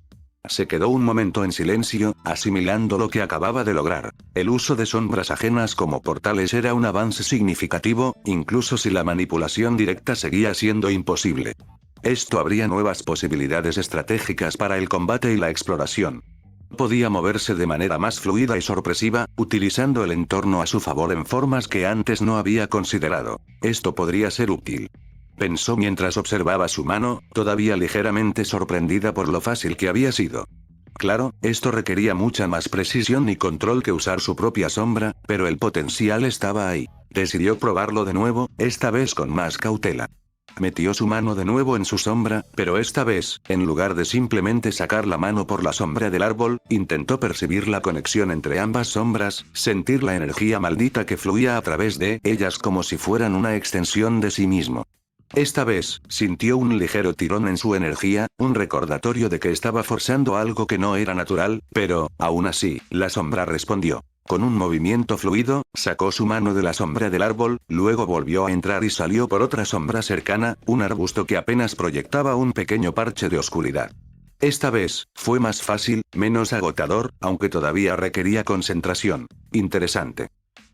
Se quedó un momento en silencio, asimilando lo que acababa de lograr. El uso de sombras ajenas como portales era un avance significativo, incluso si la manipulación directa seguía siendo imposible. Esto abría nuevas posibilidades estratégicas para el combate y la exploración. Podía moverse de manera más fluida y sorpresiva, utilizando el entorno a su favor en formas que antes no había considerado. Esto podría ser útil. Pensó mientras observaba su mano, todavía ligeramente sorprendida por lo fácil que había sido. Claro, esto requería mucha más precisión y control que usar su propia sombra, pero el potencial estaba ahí. Decidió probarlo de nuevo, esta vez con más cautela. Metió su mano de nuevo en su sombra, pero esta vez, en lugar de simplemente sacar la mano por la sombra del árbol, intentó percibir la conexión entre ambas sombras, sentir la energía maldita que fluía a través de ellas como si fueran una extensión de sí mismo. Esta vez, sintió un ligero tirón en su energía, un recordatorio de que estaba forzando algo que no era natural, pero, aún así, la sombra respondió. Con un movimiento fluido, sacó su mano de la sombra del árbol, luego volvió a entrar y salió por otra sombra cercana, un arbusto que apenas proyectaba un pequeño parche de oscuridad. Esta vez, fue más fácil, menos agotador, aunque todavía requería concentración. Interesante.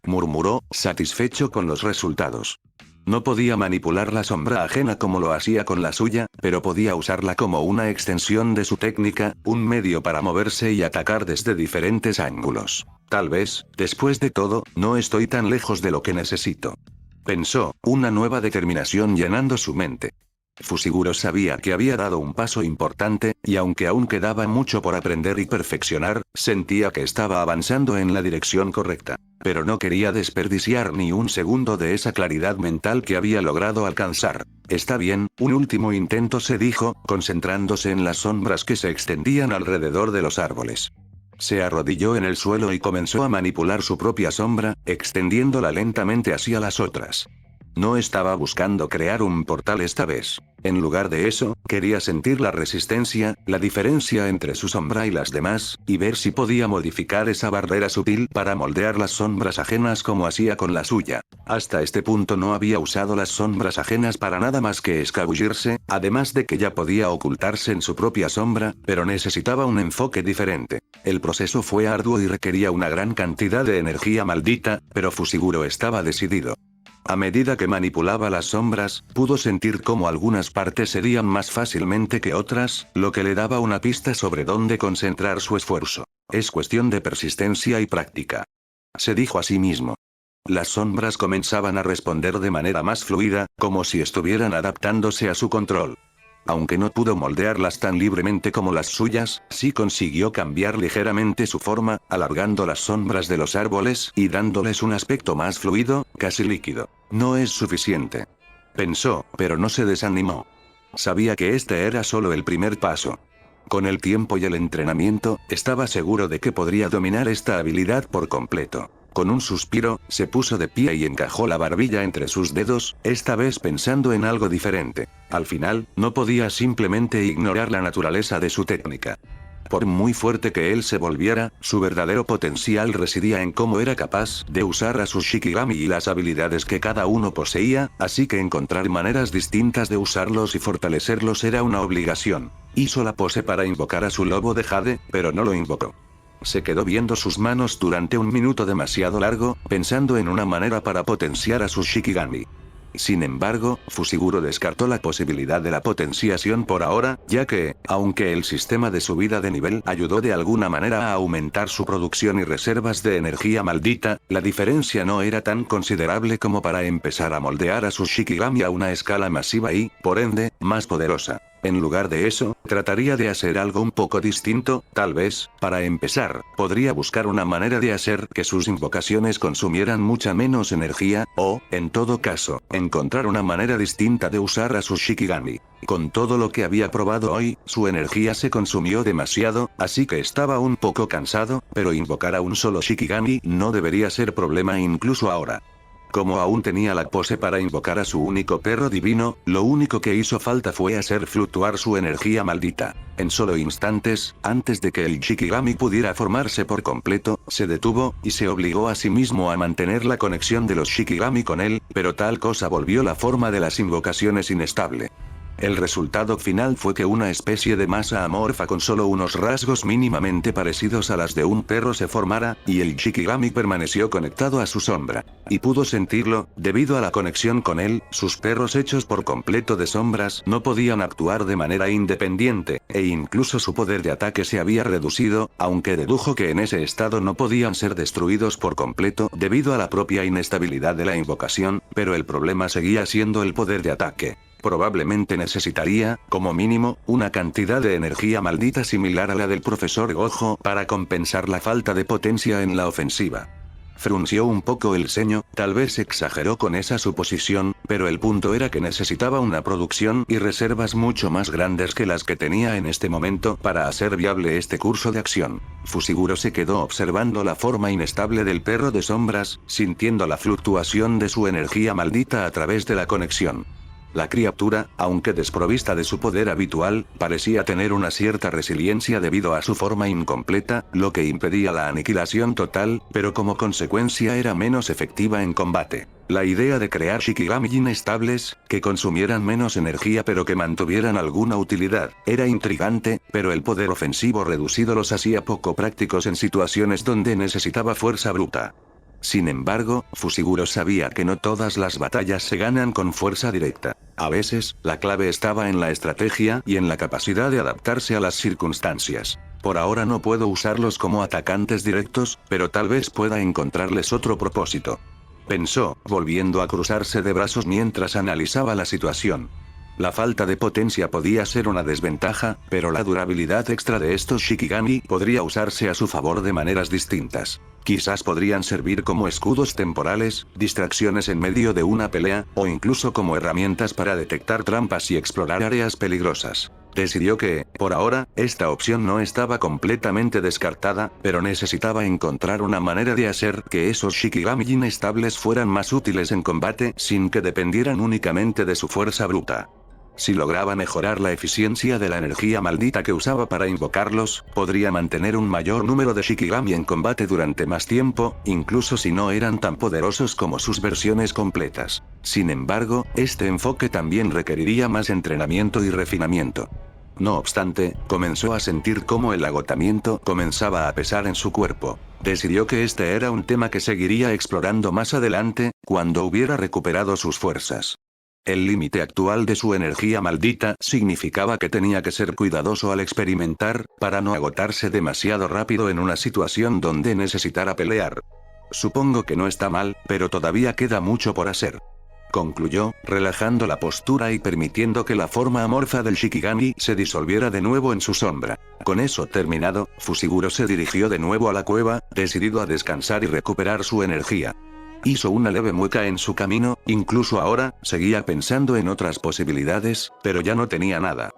Murmuró, satisfecho con los resultados. No podía manipular la sombra ajena como lo hacía con la suya, pero podía usarla como una extensión de su técnica, un medio para moverse y atacar desde diferentes ángulos. Tal vez, después de todo, no estoy tan lejos de lo que necesito. Pensó, una nueva determinación llenando su mente. Fushiguro sabía que había dado un paso importante, y aunque aún quedaba mucho por aprender y perfeccionar, sentía que estaba avanzando en la dirección correcta. Pero no quería desperdiciar ni un segundo de esa claridad mental que había logrado alcanzar. Está bien, un último intento, se dijo, concentrándose en las sombras que se extendían alrededor de los árboles. Se arrodilló en el suelo y comenzó a manipular su propia sombra, extendiéndola lentamente hacia las otras. No estaba buscando crear un portal esta vez. En lugar de eso, quería sentir la resistencia, la diferencia entre su sombra y las demás, y ver si podía modificar esa barrera sutil para moldear las sombras ajenas como hacía con la suya. Hasta este punto no había usado las sombras ajenas para nada más que escabullirse, además de que ya podía ocultarse en su propia sombra, pero necesitaba un enfoque diferente. El proceso fue arduo y requería una gran cantidad de energía maldita, pero Fushiguro estaba decidido. A medida que manipulaba las sombras, pudo sentir cómo algunas partes serían más fácilmente que otras, lo que le daba una pista sobre dónde concentrar su esfuerzo. Es cuestión de persistencia y práctica. Se dijo a sí mismo. Las sombras comenzaban a responder de manera más fluida, como si estuvieran adaptándose a su control. Aunque no pudo moldearlas tan libremente como las suyas, sí consiguió cambiar ligeramente su forma, alargando las sombras de los árboles y dándoles un aspecto más fluido, casi líquido. No es suficiente. Pensó, pero no se desanimó. Sabía que este era solo el primer paso. Con el tiempo y el entrenamiento, estaba seguro de que podría dominar esta habilidad por completo. Con un suspiro, se puso de pie y encajó la barbilla entre sus dedos, esta vez pensando en algo diferente. Al final, no podía simplemente ignorar la naturaleza de su técnica. Por muy fuerte que él se volviera, su verdadero potencial residía en cómo era capaz de usar a sus Shikigami y las habilidades que cada uno poseía, así que encontrar maneras distintas de usarlos y fortalecerlos era una obligación. Hizo la pose para invocar a su lobo de jade, pero no lo invocó. Se quedó viendo sus manos durante un minuto demasiado largo, pensando en una manera para potenciar a sus Shikigami. Sin embargo, Fushiguro descartó la posibilidad de la potenciación por ahora, ya que, aunque el sistema de subida de nivel ayudó de alguna manera a aumentar su producción y reservas de energía maldita, la diferencia no era tan considerable como para empezar a moldear a sus Shikigami a una escala masiva y, por ende, más poderosa. En lugar de eso, trataría de hacer algo un poco distinto, tal vez, para empezar, podría buscar una manera de hacer que sus invocaciones consumieran mucha menos energía, o, en todo caso, encontrar una manera distinta de usar a sus Shikigami. Con todo lo que había probado hoy, su energía se consumió demasiado, así que estaba un poco cansado, pero invocar a un solo Shikigami no debería ser problema incluso ahora. Como aún tenía la pose para invocar a su único perro divino, lo único que hizo falta fue hacer fluctuar su energía maldita. En solo instantes, antes de que el Shikigami pudiera formarse por completo, se detuvo, y se obligó a sí mismo a mantener la conexión de los Shikigami con él, pero tal cosa volvió la forma de las invocaciones inestable. El resultado final fue que una especie de masa amorfa con solo unos rasgos mínimamente parecidos a las de un perro se formara, y el Shikigami permaneció conectado a su sombra. Y pudo sentirlo, debido a la conexión con él, sus perros hechos por completo de sombras no podían actuar de manera independiente, e incluso su poder de ataque se había reducido, aunque dedujo que en ese estado no podían ser destruidos por completo debido a la propia inestabilidad de la invocación, pero el problema seguía siendo el poder de ataque. Probablemente necesitaría, como mínimo, una cantidad de energía maldita similar a la del profesor Gojo para compensar la falta de potencia en la ofensiva. Frunció un poco el ceño, tal vez exageró con esa suposición, pero el punto era que necesitaba una producción y reservas mucho más grandes que las que tenía en este momento para hacer viable este curso de acción. Fushiguro se quedó observando la forma inestable del perro de sombras, sintiendo la fluctuación de su energía maldita a través de la conexión. La criatura, aunque desprovista de su poder habitual, parecía tener una cierta resiliencia debido a su forma incompleta, lo que impedía la aniquilación total, pero como consecuencia era menos efectiva en combate. La idea de crear Shikigami inestables, que consumieran menos energía pero que mantuvieran alguna utilidad, era intrigante, pero el poder ofensivo reducido los hacía poco prácticos en situaciones donde necesitaba fuerza bruta. Sin embargo, Fushiguro sabía que no todas las batallas se ganan con fuerza directa. A veces, la clave estaba en la estrategia y en la capacidad de adaptarse a las circunstancias. Por ahora no puedo usarlos como atacantes directos, pero tal vez pueda encontrarles otro propósito. Pensó, volviendo a cruzarse de brazos mientras analizaba la situación. La falta de potencia podía ser una desventaja, pero la durabilidad extra de estos Shikigami podría usarse a su favor de maneras distintas. Quizás podrían servir como escudos temporales, distracciones en medio de una pelea, o incluso como herramientas para detectar trampas y explorar áreas peligrosas. Decidió que, por ahora, esta opción no estaba completamente descartada, pero necesitaba encontrar una manera de hacer que esos Shikigami inestables fueran más útiles en combate sin que dependieran únicamente de su fuerza bruta. Si lograba mejorar la eficiencia de la energía maldita que usaba para invocarlos, podría mantener un mayor número de Shikigami en combate durante más tiempo, incluso si no eran tan poderosos como sus versiones completas. Sin embargo, este enfoque también requeriría más entrenamiento y refinamiento. No obstante, comenzó a sentir cómo el agotamiento comenzaba a pesar en su cuerpo. Decidió que este era un tema que seguiría explorando más adelante, cuando hubiera recuperado sus fuerzas. El límite actual de su energía maldita significaba que tenía que ser cuidadoso al experimentar, para no agotarse demasiado rápido en una situación donde necesitara pelear. Supongo que no está mal, pero todavía queda mucho por hacer. Concluyó, relajando la postura y permitiendo que la forma amorfa del Shikigami se disolviera de nuevo en su sombra. Con eso terminado, Fushiguro se dirigió de nuevo a la cueva, decidido a descansar y recuperar su energía. Hizo una leve mueca en su camino, incluso ahora, seguía pensando en otras posibilidades, pero ya no tenía nada.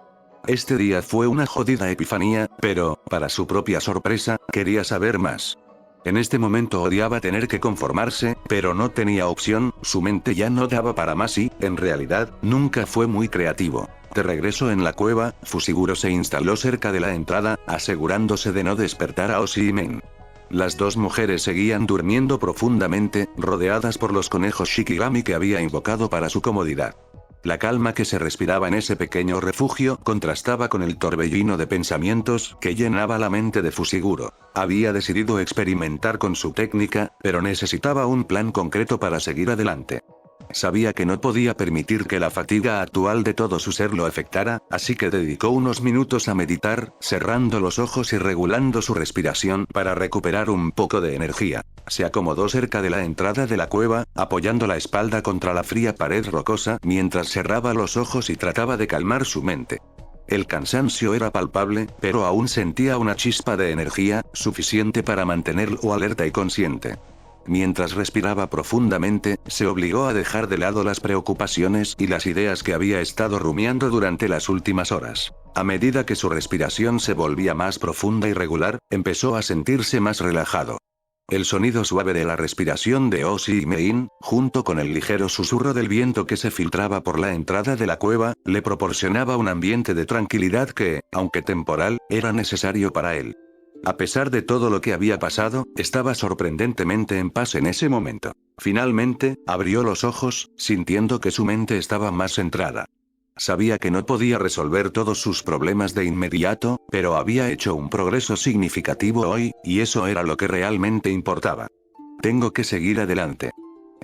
Este día fue una jodida epifanía, pero, para su propia sorpresa, quería saber más. En este momento odiaba tener que conformarse, pero no tenía opción, su mente ya no daba para más y, en realidad, nunca fue muy creativo. De regreso en la cueva, Fushiguro se instaló cerca de la entrada, asegurándose de no despertar a Oshi y Men. Las dos mujeres seguían durmiendo profundamente, rodeadas por los conejos Shikigami que había invocado para su comodidad. La calma que se respiraba en ese pequeño refugio contrastaba con el torbellino de pensamientos que llenaba la mente de Fushiguro. Había decidido experimentar con su técnica, pero necesitaba un plan concreto para seguir adelante. Sabía que no podía permitir que la fatiga actual de todo su ser lo afectara, así que dedicó unos minutos a meditar, cerrando los ojos y regulando su respiración para recuperar un poco de energía. Se acomodó cerca de la entrada de la cueva, apoyando la espalda contra la fría pared rocosa mientras cerraba los ojos y trataba de calmar su mente. El cansancio era palpable, pero aún sentía una chispa de energía, suficiente para mantenerlo alerta y consciente. Mientras respiraba profundamente, se obligó a dejar de lado las preocupaciones y las ideas que había estado rumiando durante las últimas horas. A medida que su respiración se volvía más profunda y regular, empezó a sentirse más relajado. El sonido suave de la respiración de Oshi y Mein, junto con el ligero susurro del viento que se filtraba por la entrada de la cueva, le proporcionaba un ambiente de tranquilidad que, aunque temporal, era necesario para él. A pesar de todo lo que había pasado, estaba sorprendentemente en paz en ese momento. Finalmente, abrió los ojos, sintiendo que su mente estaba más centrada. Sabía que no podía resolver todos sus problemas de inmediato, pero había hecho un progreso significativo hoy, y eso era lo que realmente importaba. Tengo que seguir adelante.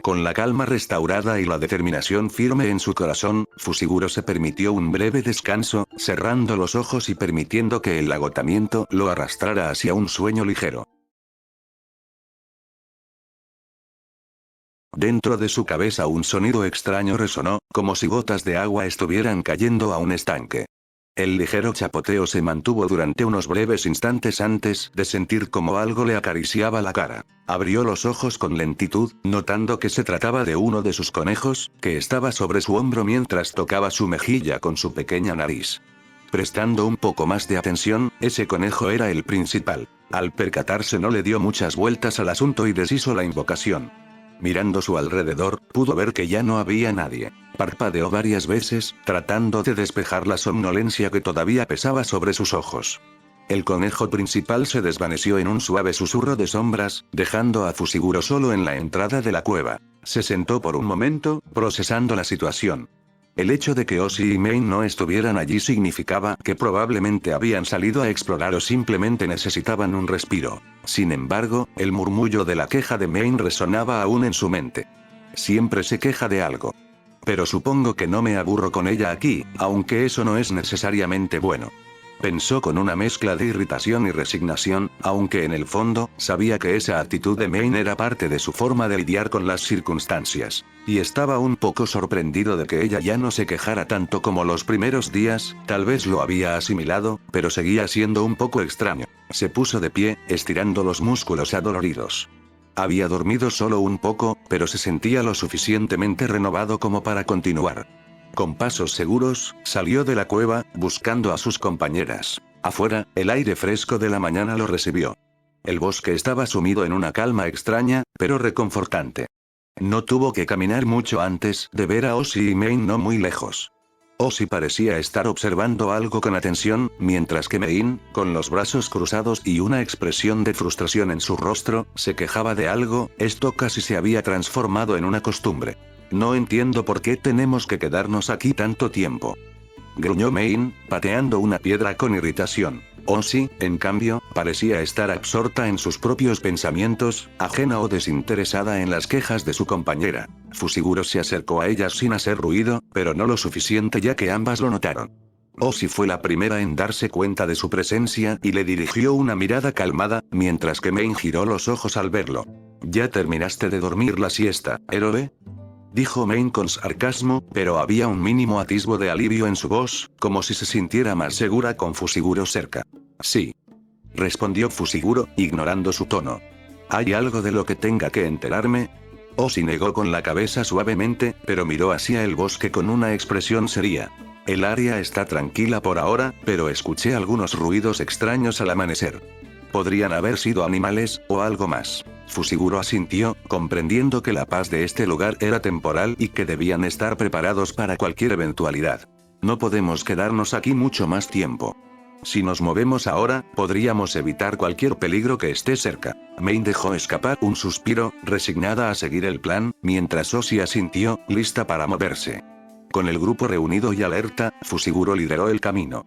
Con la calma restaurada y la determinación firme en su corazón, Fushiguro se permitió un breve descanso, cerrando los ojos y permitiendo que el agotamiento lo arrastrara hacia un sueño ligero. Dentro de su cabeza un sonido extraño resonó, como si gotas de agua estuvieran cayendo a un estanque. El ligero chapoteo se mantuvo durante unos breves instantes antes de sentir como algo le acariciaba la cara. Abrió los ojos con lentitud, notando que se trataba de uno de sus conejos, que estaba sobre su hombro mientras tocaba su mejilla con su pequeña nariz. Prestando un poco más de atención, ese conejo era el principal. Al percatarse no le dio muchas vueltas al asunto y deshizo la invocación. Mirando su alrededor, pudo ver que ya no había nadie. Parpadeó varias veces, tratando de despejar la somnolencia que todavía pesaba sobre sus ojos. El conejo principal se desvaneció en un suave susurro de sombras, dejando a Fushiguro solo en la entrada de la cueva. Se sentó por un momento, procesando la situación. El hecho de que Oshi y Mein no estuvieran allí significaba que probablemente habían salido a explorar o simplemente necesitaban un respiro. Sin embargo, el murmullo de la queja de Mein resonaba aún en su mente. Siempre se queja de algo. Pero supongo que no me aburro con ella aquí, aunque eso no es necesariamente bueno. Pensó con una mezcla de irritación y resignación, aunque en el fondo, sabía que esa actitud de Mein era parte de su forma de lidiar con las circunstancias. Y estaba un poco sorprendido de que ella ya no se quejara tanto como los primeros días, tal vez lo había asimilado, pero seguía siendo un poco extraño. Se puso de pie, estirando los músculos adoloridos. Había dormido solo un poco, pero se sentía lo suficientemente renovado como para continuar. Con pasos seguros, salió de la cueva, buscando a sus compañeras. Afuera, el aire fresco de la mañana lo recibió. El bosque estaba sumido en una calma extraña, pero reconfortante. No tuvo que caminar mucho antes de ver a Oshi y Mein no muy lejos. Oshi parecía estar observando algo con atención, mientras que Mein, con los brazos cruzados y una expresión de frustración en su rostro, se quejaba de algo. Esto casi se había transformado en una costumbre. No entiendo por qué tenemos que quedarnos aquí tanto tiempo. Gruñó Mein, pateando una piedra con irritación. Oshi, en cambio, parecía estar absorta en sus propios pensamientos, ajena o desinteresada en las quejas de su compañera. Fushiguro se acercó a ella sin hacer ruido, pero no lo suficiente ya que ambas lo notaron. Oshi fue la primera en darse cuenta de su presencia y le dirigió una mirada calmada, mientras que Mein giró los ojos al verlo. ¿Ya terminaste de dormir la siesta, héroe?, dijo Mein con sarcasmo, pero había un mínimo atisbo de alivio en su voz, como si se sintiera más segura con Fushiguro cerca. Sí, respondió Fushiguro, ignorando su tono. ¿Hay algo de lo que tenga que enterarme? Oshi negó con la cabeza suavemente, pero miró hacia el bosque con una expresión seria. El área está tranquila por ahora, pero escuché algunos ruidos extraños al amanecer. Podrían haber sido animales, o algo más. Fushiguro asintió, comprendiendo que la paz de este lugar era temporal y que debían estar preparados para cualquier eventualidad. No podemos quedarnos aquí mucho más tiempo. Si nos movemos ahora, podríamos evitar cualquier peligro que esté cerca. Mein dejó escapar un suspiro, resignada a seguir el plan, mientras Oshi asintió, lista para moverse. Con el grupo reunido y alerta, Fushiguro lideró el camino.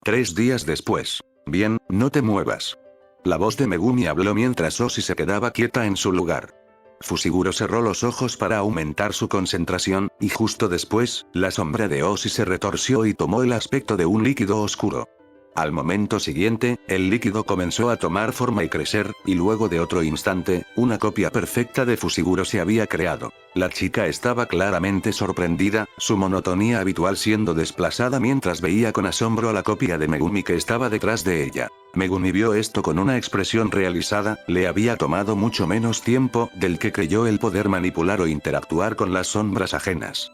3 días después. Bien, no te muevas. La voz de Megumi habló mientras Oshi se quedaba quieta en su lugar. Fushiguro cerró los ojos para aumentar su concentración, y justo después, la sombra de Oshi se retorció y tomó el aspecto de un líquido oscuro. Al momento siguiente, el líquido comenzó a tomar forma y crecer, y luego de otro instante, una copia perfecta de Fushiguro se había creado. La chica estaba claramente sorprendida, su monotonía habitual siendo desplazada mientras veía con asombro a la copia de Megumi que estaba detrás de ella. Megumi vio esto con una expresión realizada, le había tomado mucho menos tiempo del que creyó el poder manipular o interactuar con las sombras ajenas.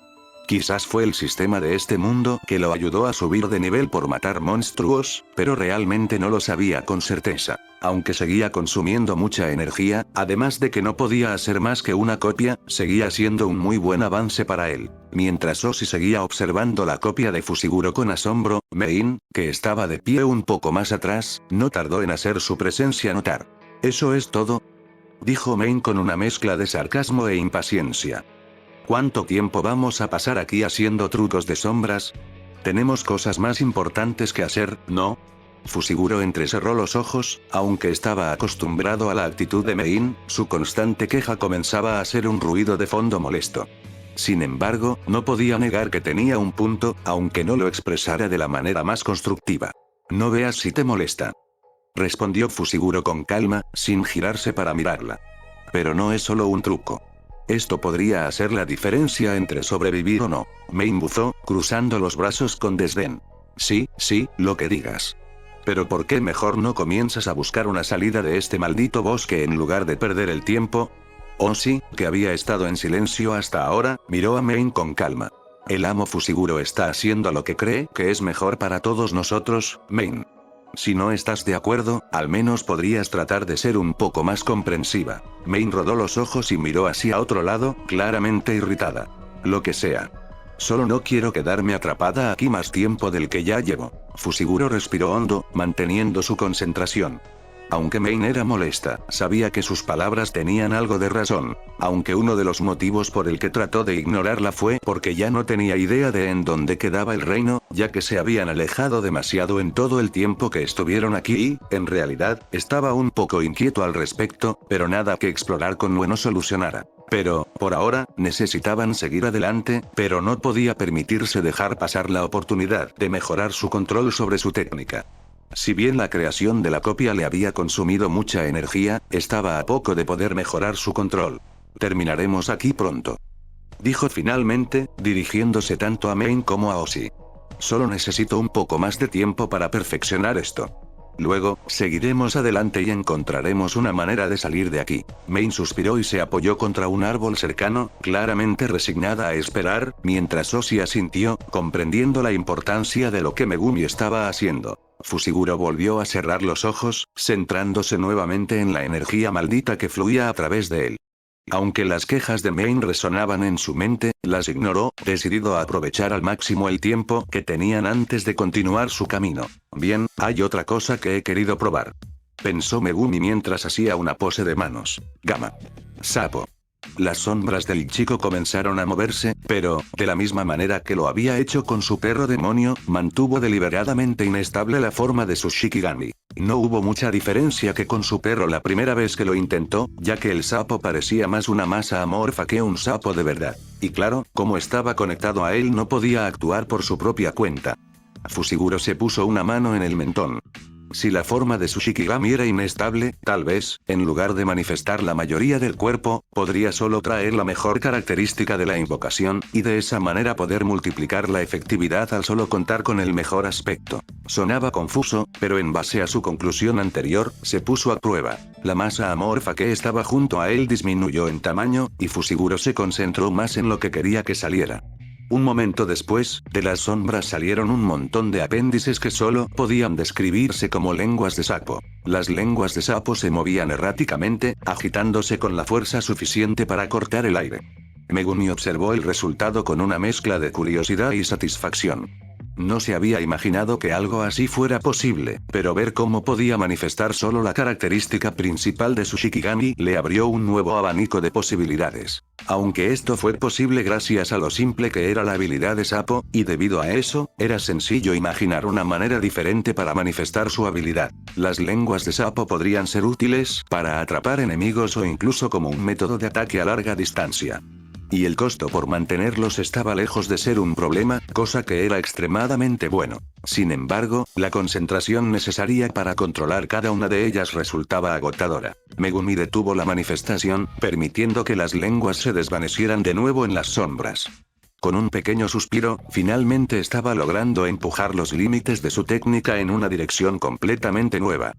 Quizás fue el sistema de este mundo que lo ayudó a subir de nivel por matar monstruos, pero realmente no lo sabía con certeza. Aunque seguía consumiendo mucha energía, además de que no podía hacer más que una copia, seguía siendo un muy buen avance para él. Mientras Oshi seguía observando la copia de Fushiguro con asombro, Mein, que estaba de pie un poco más atrás, no tardó en hacer su presencia notar. ¿Eso es todo?, dijo Mein con una mezcla de sarcasmo e impaciencia. ¿Cuánto tiempo vamos a pasar aquí haciendo trucos de sombras? Tenemos cosas más importantes que hacer, ¿no? Fushiguro entrecerró los ojos, aunque estaba acostumbrado a la actitud de Mein, su constante queja comenzaba a hacer un ruido de fondo molesto. Sin embargo, no podía negar que tenía un punto, aunque no lo expresara de la manera más constructiva. No veas si te molesta, respondió Fushiguro con calma, sin girarse para mirarla. Pero no es solo un truco. Esto podría hacer la diferencia entre sobrevivir o no. Mein buzó, cruzando los brazos con desdén. Sí, lo que digas. Pero ¿por qué mejor no comienzas a buscar una salida de este maldito bosque en lugar de perder el tiempo? Oshi, que había estado en silencio hasta ahora, miró a Mein con calma. El amo Fushiguro está haciendo lo que cree que es mejor para todos nosotros, Mein. Si no estás de acuerdo, al menos podrías tratar de ser un poco más comprensiva. Mein rodó los ojos y miró hacia otro lado, claramente irritada. Lo que sea. Solo no quiero quedarme atrapada aquí más tiempo del que ya llevo. Fushiguro respiró hondo, manteniendo su concentración. Aunque Mein era molesta, sabía que sus palabras tenían algo de razón, aunque uno de los motivos por el que trató de ignorarla fue porque ya no tenía idea de en dónde quedaba el reino, ya que se habían alejado demasiado en todo el tiempo que estuvieron aquí y, en realidad, estaba un poco inquieto al respecto, pero nada que explorar con no solucionara. Pero, por ahora, necesitaban seguir adelante, pero no podía permitirse dejar pasar la oportunidad de mejorar su control sobre su técnica. Si bien la creación de la copia le había consumido mucha energía, estaba a poco de poder mejorar su control. Terminaremos aquí pronto, dijo finalmente, dirigiéndose tanto a Mein como a Oshi. Solo necesito un poco más de tiempo para perfeccionar esto. Luego, seguiremos adelante y encontraremos una manera de salir de aquí. Mein suspiró y se apoyó contra un árbol cercano, claramente resignada a esperar, mientras Oshi asintió, comprendiendo la importancia de lo que Megumi estaba haciendo. Fushiguro volvió a cerrar los ojos, centrándose nuevamente en la energía maldita que fluía a través de él. Aunque las quejas de Mein resonaban en su mente, las ignoró, decidido a aprovechar al máximo el tiempo que tenían antes de continuar su camino. Bien, hay otra cosa que he querido probar, pensó Megumi mientras hacía una pose de manos. Gama. Sapo. Las sombras del chico comenzaron a moverse, pero, de la misma manera que lo había hecho con su perro demonio, mantuvo deliberadamente inestable la forma de su Shikigami. No hubo mucha diferencia que con su perro la primera vez que lo intentó, ya que el sapo parecía más una masa amorfa que un sapo de verdad. Y claro, como estaba conectado a él no podía actuar por su propia cuenta. Fushiguro se puso una mano en el mentón. Si la forma de su Shikigami era inestable, tal vez, en lugar de manifestar la mayoría del cuerpo, podría solo traer la mejor característica de la invocación, y de esa manera poder multiplicar la efectividad al solo contar con el mejor aspecto. Sonaba confuso, pero en base a su conclusión anterior, se puso a prueba. La masa amorfa que estaba junto a él disminuyó en tamaño, y Fushiguro se concentró más en lo que quería que saliera. Un momento después, de las sombras salieron un montón de apéndices que solo podían describirse como lenguas de sapo. Las lenguas de sapo se movían erráticamente, agitándose con la fuerza suficiente para cortar el aire. Megumi observó el resultado con una mezcla de curiosidad y satisfacción. No se había imaginado que algo así fuera posible, pero ver cómo podía manifestar solo la característica principal de su Shikigami le abrió un nuevo abanico de posibilidades. Aunque esto fue posible gracias a lo simple que era la habilidad de sapo, y debido a eso, era sencillo imaginar una manera diferente para manifestar su habilidad. Las lenguas de sapo podrían ser útiles para atrapar enemigos o incluso como un método de ataque a larga distancia. Y el costo por mantenerlos estaba lejos de ser un problema, cosa que era extremadamente bueno. Sin embargo, la concentración necesaria para controlar cada una de ellas resultaba agotadora. Megumi detuvo la manifestación, permitiendo que las lenguas se desvanecieran de nuevo en las sombras. Con un pequeño suspiro, finalmente estaba logrando empujar los límites de su técnica en una dirección completamente nueva.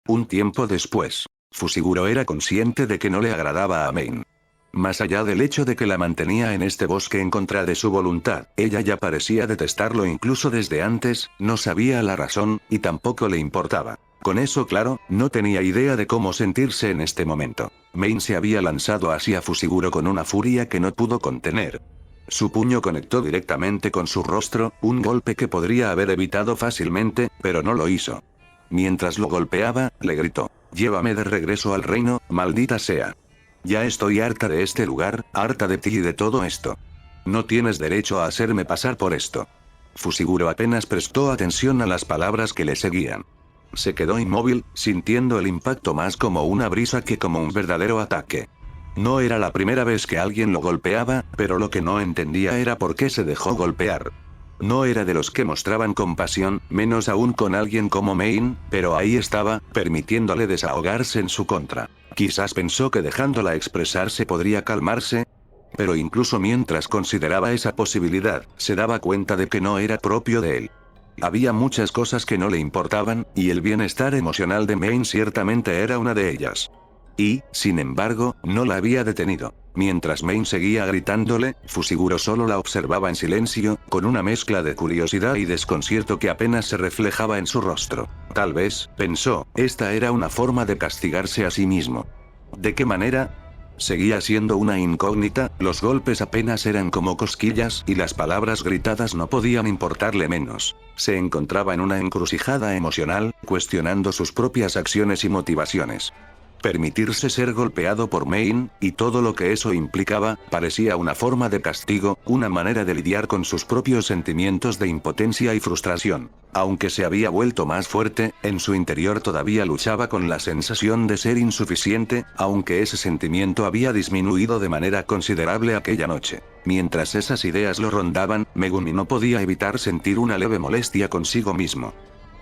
Un tiempo después. Fushiguro era consciente de que no le agradaba a Main. Más allá del hecho de que la mantenía en este bosque en contra de su voluntad, ella ya parecía detestarlo incluso desde antes, no sabía la razón, y tampoco le importaba. Con eso claro, no tenía idea de cómo sentirse en este momento. Main se había lanzado hacia Fushiguro con una furia que no pudo contener. Su puño conectó directamente con su rostro, un golpe que podría haber evitado fácilmente, pero no lo hizo. Mientras lo golpeaba, le gritó: «Llévame de regreso al reino, maldita sea. Ya estoy harta de este lugar, harta de ti y de todo esto. No tienes derecho a hacerme pasar por esto». Fushiguro apenas prestó atención a las palabras que le seguían. Se quedó inmóvil, sintiendo el impacto más como una brisa que como un verdadero ataque. No era la primera vez que alguien lo golpeaba, pero lo que no entendía era por qué se dejó golpear. No era de los que mostraban compasión, menos aún con alguien como Main, pero ahí estaba, permitiéndole desahogarse en su contra. Quizás pensó que dejándola expresarse podría calmarse. Pero incluso mientras consideraba esa posibilidad, se daba cuenta de que no era propio de él. Había muchas cosas que no le importaban, y el bienestar emocional de Main ciertamente era una de ellas. Y, sin embargo, no la había detenido. Mientras Main seguía gritándole, Fushiguro solo la observaba en silencio, con una mezcla de curiosidad y desconcierto que apenas se reflejaba en su rostro. Tal vez, pensó, esta era una forma de castigarse a sí mismo. ¿De qué manera? Seguía siendo una incógnita, los golpes apenas eran como cosquillas y las palabras gritadas no podían importarle menos. Se encontraba en una encrucijada emocional, cuestionando sus propias acciones y motivaciones. Permitirse ser golpeado por Main, y todo lo que eso implicaba, parecía una forma de castigo, una manera de lidiar con sus propios sentimientos de impotencia y frustración. Aunque se había vuelto más fuerte, en su interior todavía luchaba con la sensación de ser insuficiente, aunque ese sentimiento había disminuido de manera considerable aquella noche. Mientras esas ideas lo rondaban, Megumi no podía evitar sentir una leve molestia consigo mismo.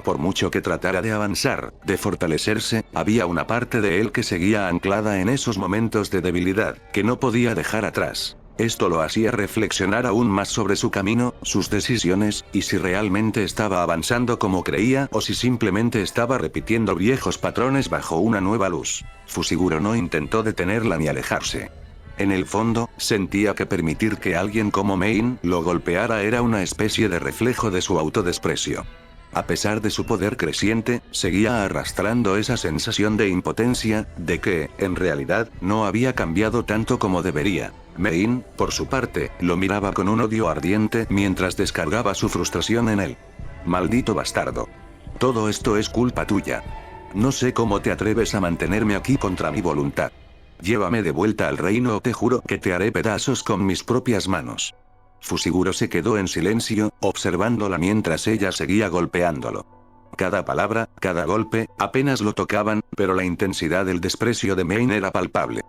Por mucho que tratara de avanzar, de fortalecerse, había una parte de él que seguía anclada en esos momentos de debilidad, que no podía dejar atrás. Esto lo hacía reflexionar aún más sobre su camino, sus decisiones, y si realmente estaba avanzando como creía o si simplemente estaba repitiendo viejos patrones bajo una nueva luz. Fushiguro no intentó detenerla ni alejarse. En el fondo, sentía que permitir que alguien como Main lo golpeara era una especie de reflejo de su autodesprecio. A pesar de su poder creciente, seguía arrastrando esa sensación de impotencia, de que, en realidad, no había cambiado tanto como debería. Main, por su parte, lo miraba con un odio ardiente mientras descargaba su frustración en él. «Maldito bastardo. Todo esto es culpa tuya. No sé cómo te atreves a mantenerme aquí contra mi voluntad. Llévame de vuelta al reino o te juro que te haré pedazos con mis propias manos». Fushiguro se quedó en silencio, observándola mientras ella seguía golpeándolo. Cada palabra, cada golpe, apenas lo tocaban, pero la intensidad del desprecio de Main era palpable.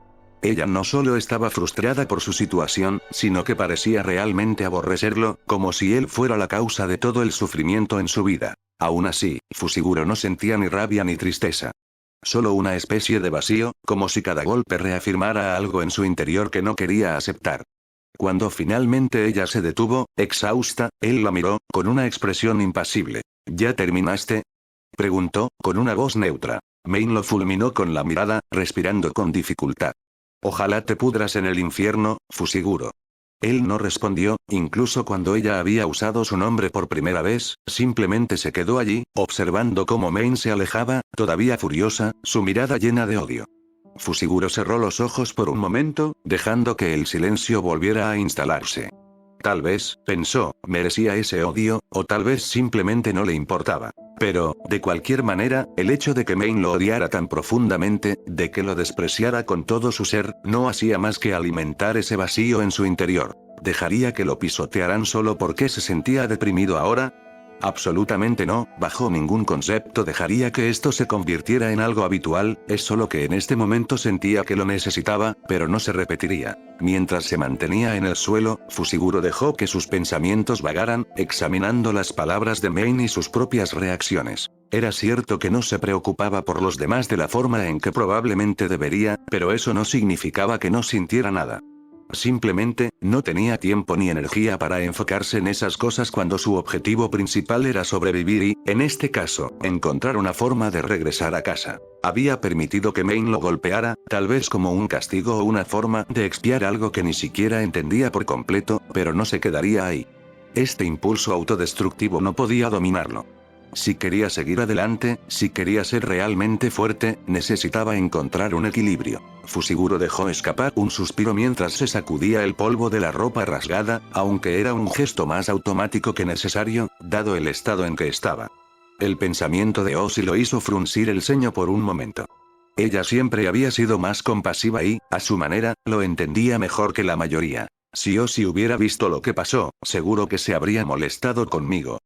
Ella no solo estaba frustrada por su situación, sino que parecía realmente aborrecerlo, como si él fuera la causa de todo el sufrimiento en su vida. Aún así, Fushiguro no sentía ni rabia ni tristeza. Solo una especie de vacío, como si cada golpe reafirmara algo en su interior que no quería aceptar. Cuando finalmente ella se detuvo, exhausta, él la miró, con una expresión impasible. «¿Ya terminaste?», preguntó, con una voz neutra. Main lo fulminó con la mirada, respirando con dificultad. «Ojalá te pudras en el infierno, Fushiguro». Él no respondió, incluso cuando ella había usado su nombre por primera vez, simplemente se quedó allí, observando cómo Main se alejaba, todavía furiosa, su mirada llena de odio. Fushiguro cerró los ojos por un momento, dejando que el silencio volviera a instalarse. Tal vez, pensó, merecía ese odio, o tal vez simplemente no le importaba. Pero, de cualquier manera, el hecho de que Main lo odiara tan profundamente, de que lo despreciara con todo su ser, no hacía más que alimentar ese vacío en su interior. ¿Dejaría que lo pisotearan solo porque se sentía deprimido ahora? Absolutamente no, bajo ningún concepto dejaría que esto se convirtiera en algo habitual, es solo que en este momento sentía que lo necesitaba, pero no se repetiría. Mientras se mantenía en el suelo, Fushiguro dejó que sus pensamientos vagaran, examinando las palabras de Main y sus propias reacciones. Era cierto que no se preocupaba por los demás de la forma en que probablemente debería, pero eso no significaba que no sintiera nada. Simplemente, no tenía tiempo ni energía para enfocarse en esas cosas cuando su objetivo principal era sobrevivir y, en este caso, encontrar una forma de regresar a casa. Había permitido que Maine lo golpeara, tal vez como un castigo o una forma de expiar algo que ni siquiera entendía por completo, pero no se quedaría ahí. Este impulso autodestructivo no podía dominarlo. Si quería seguir adelante, si quería ser realmente fuerte, necesitaba encontrar un equilibrio. Fushiguro dejó escapar un suspiro mientras se sacudía el polvo de la ropa rasgada, aunque era un gesto más automático que necesario, dado el estado en que estaba. El pensamiento de Osi lo hizo fruncir el ceño por un momento. Ella siempre había sido más compasiva y, a su manera, lo entendía mejor que la mayoría. Si Osi hubiera visto lo que pasó, seguro que se habría molestado conmigo.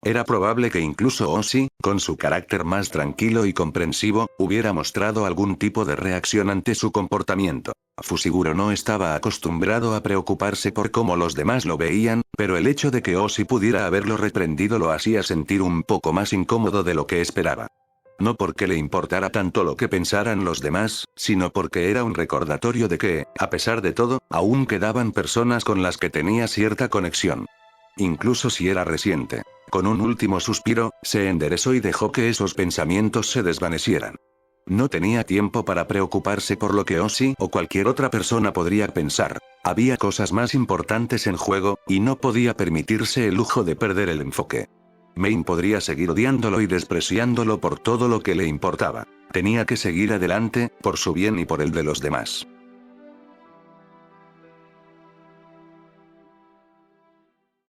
Era probable que incluso Osi, con su carácter más tranquilo y comprensivo, hubiera mostrado algún tipo de reacción ante su comportamiento. Fushiguro no estaba acostumbrado a preocuparse por cómo los demás lo veían, pero el hecho de que Osi pudiera haberlo reprendido lo hacía sentir un poco más incómodo de lo que esperaba. No porque le importara tanto lo que pensaran los demás, sino porque era un recordatorio de que, a pesar de todo, aún quedaban personas con las que tenía cierta conexión. Incluso si era reciente. Con un último suspiro, se enderezó y dejó que esos pensamientos se desvanecieran. No tenía tiempo para preocuparse por lo que Osi o cualquier otra persona podría pensar. Había cosas más importantes en juego, y no podía permitirse el lujo de perder el enfoque. Maine podría seguir odiándolo y despreciándolo por todo lo que le importaba. Tenía que seguir adelante, por su bien y por el de los demás.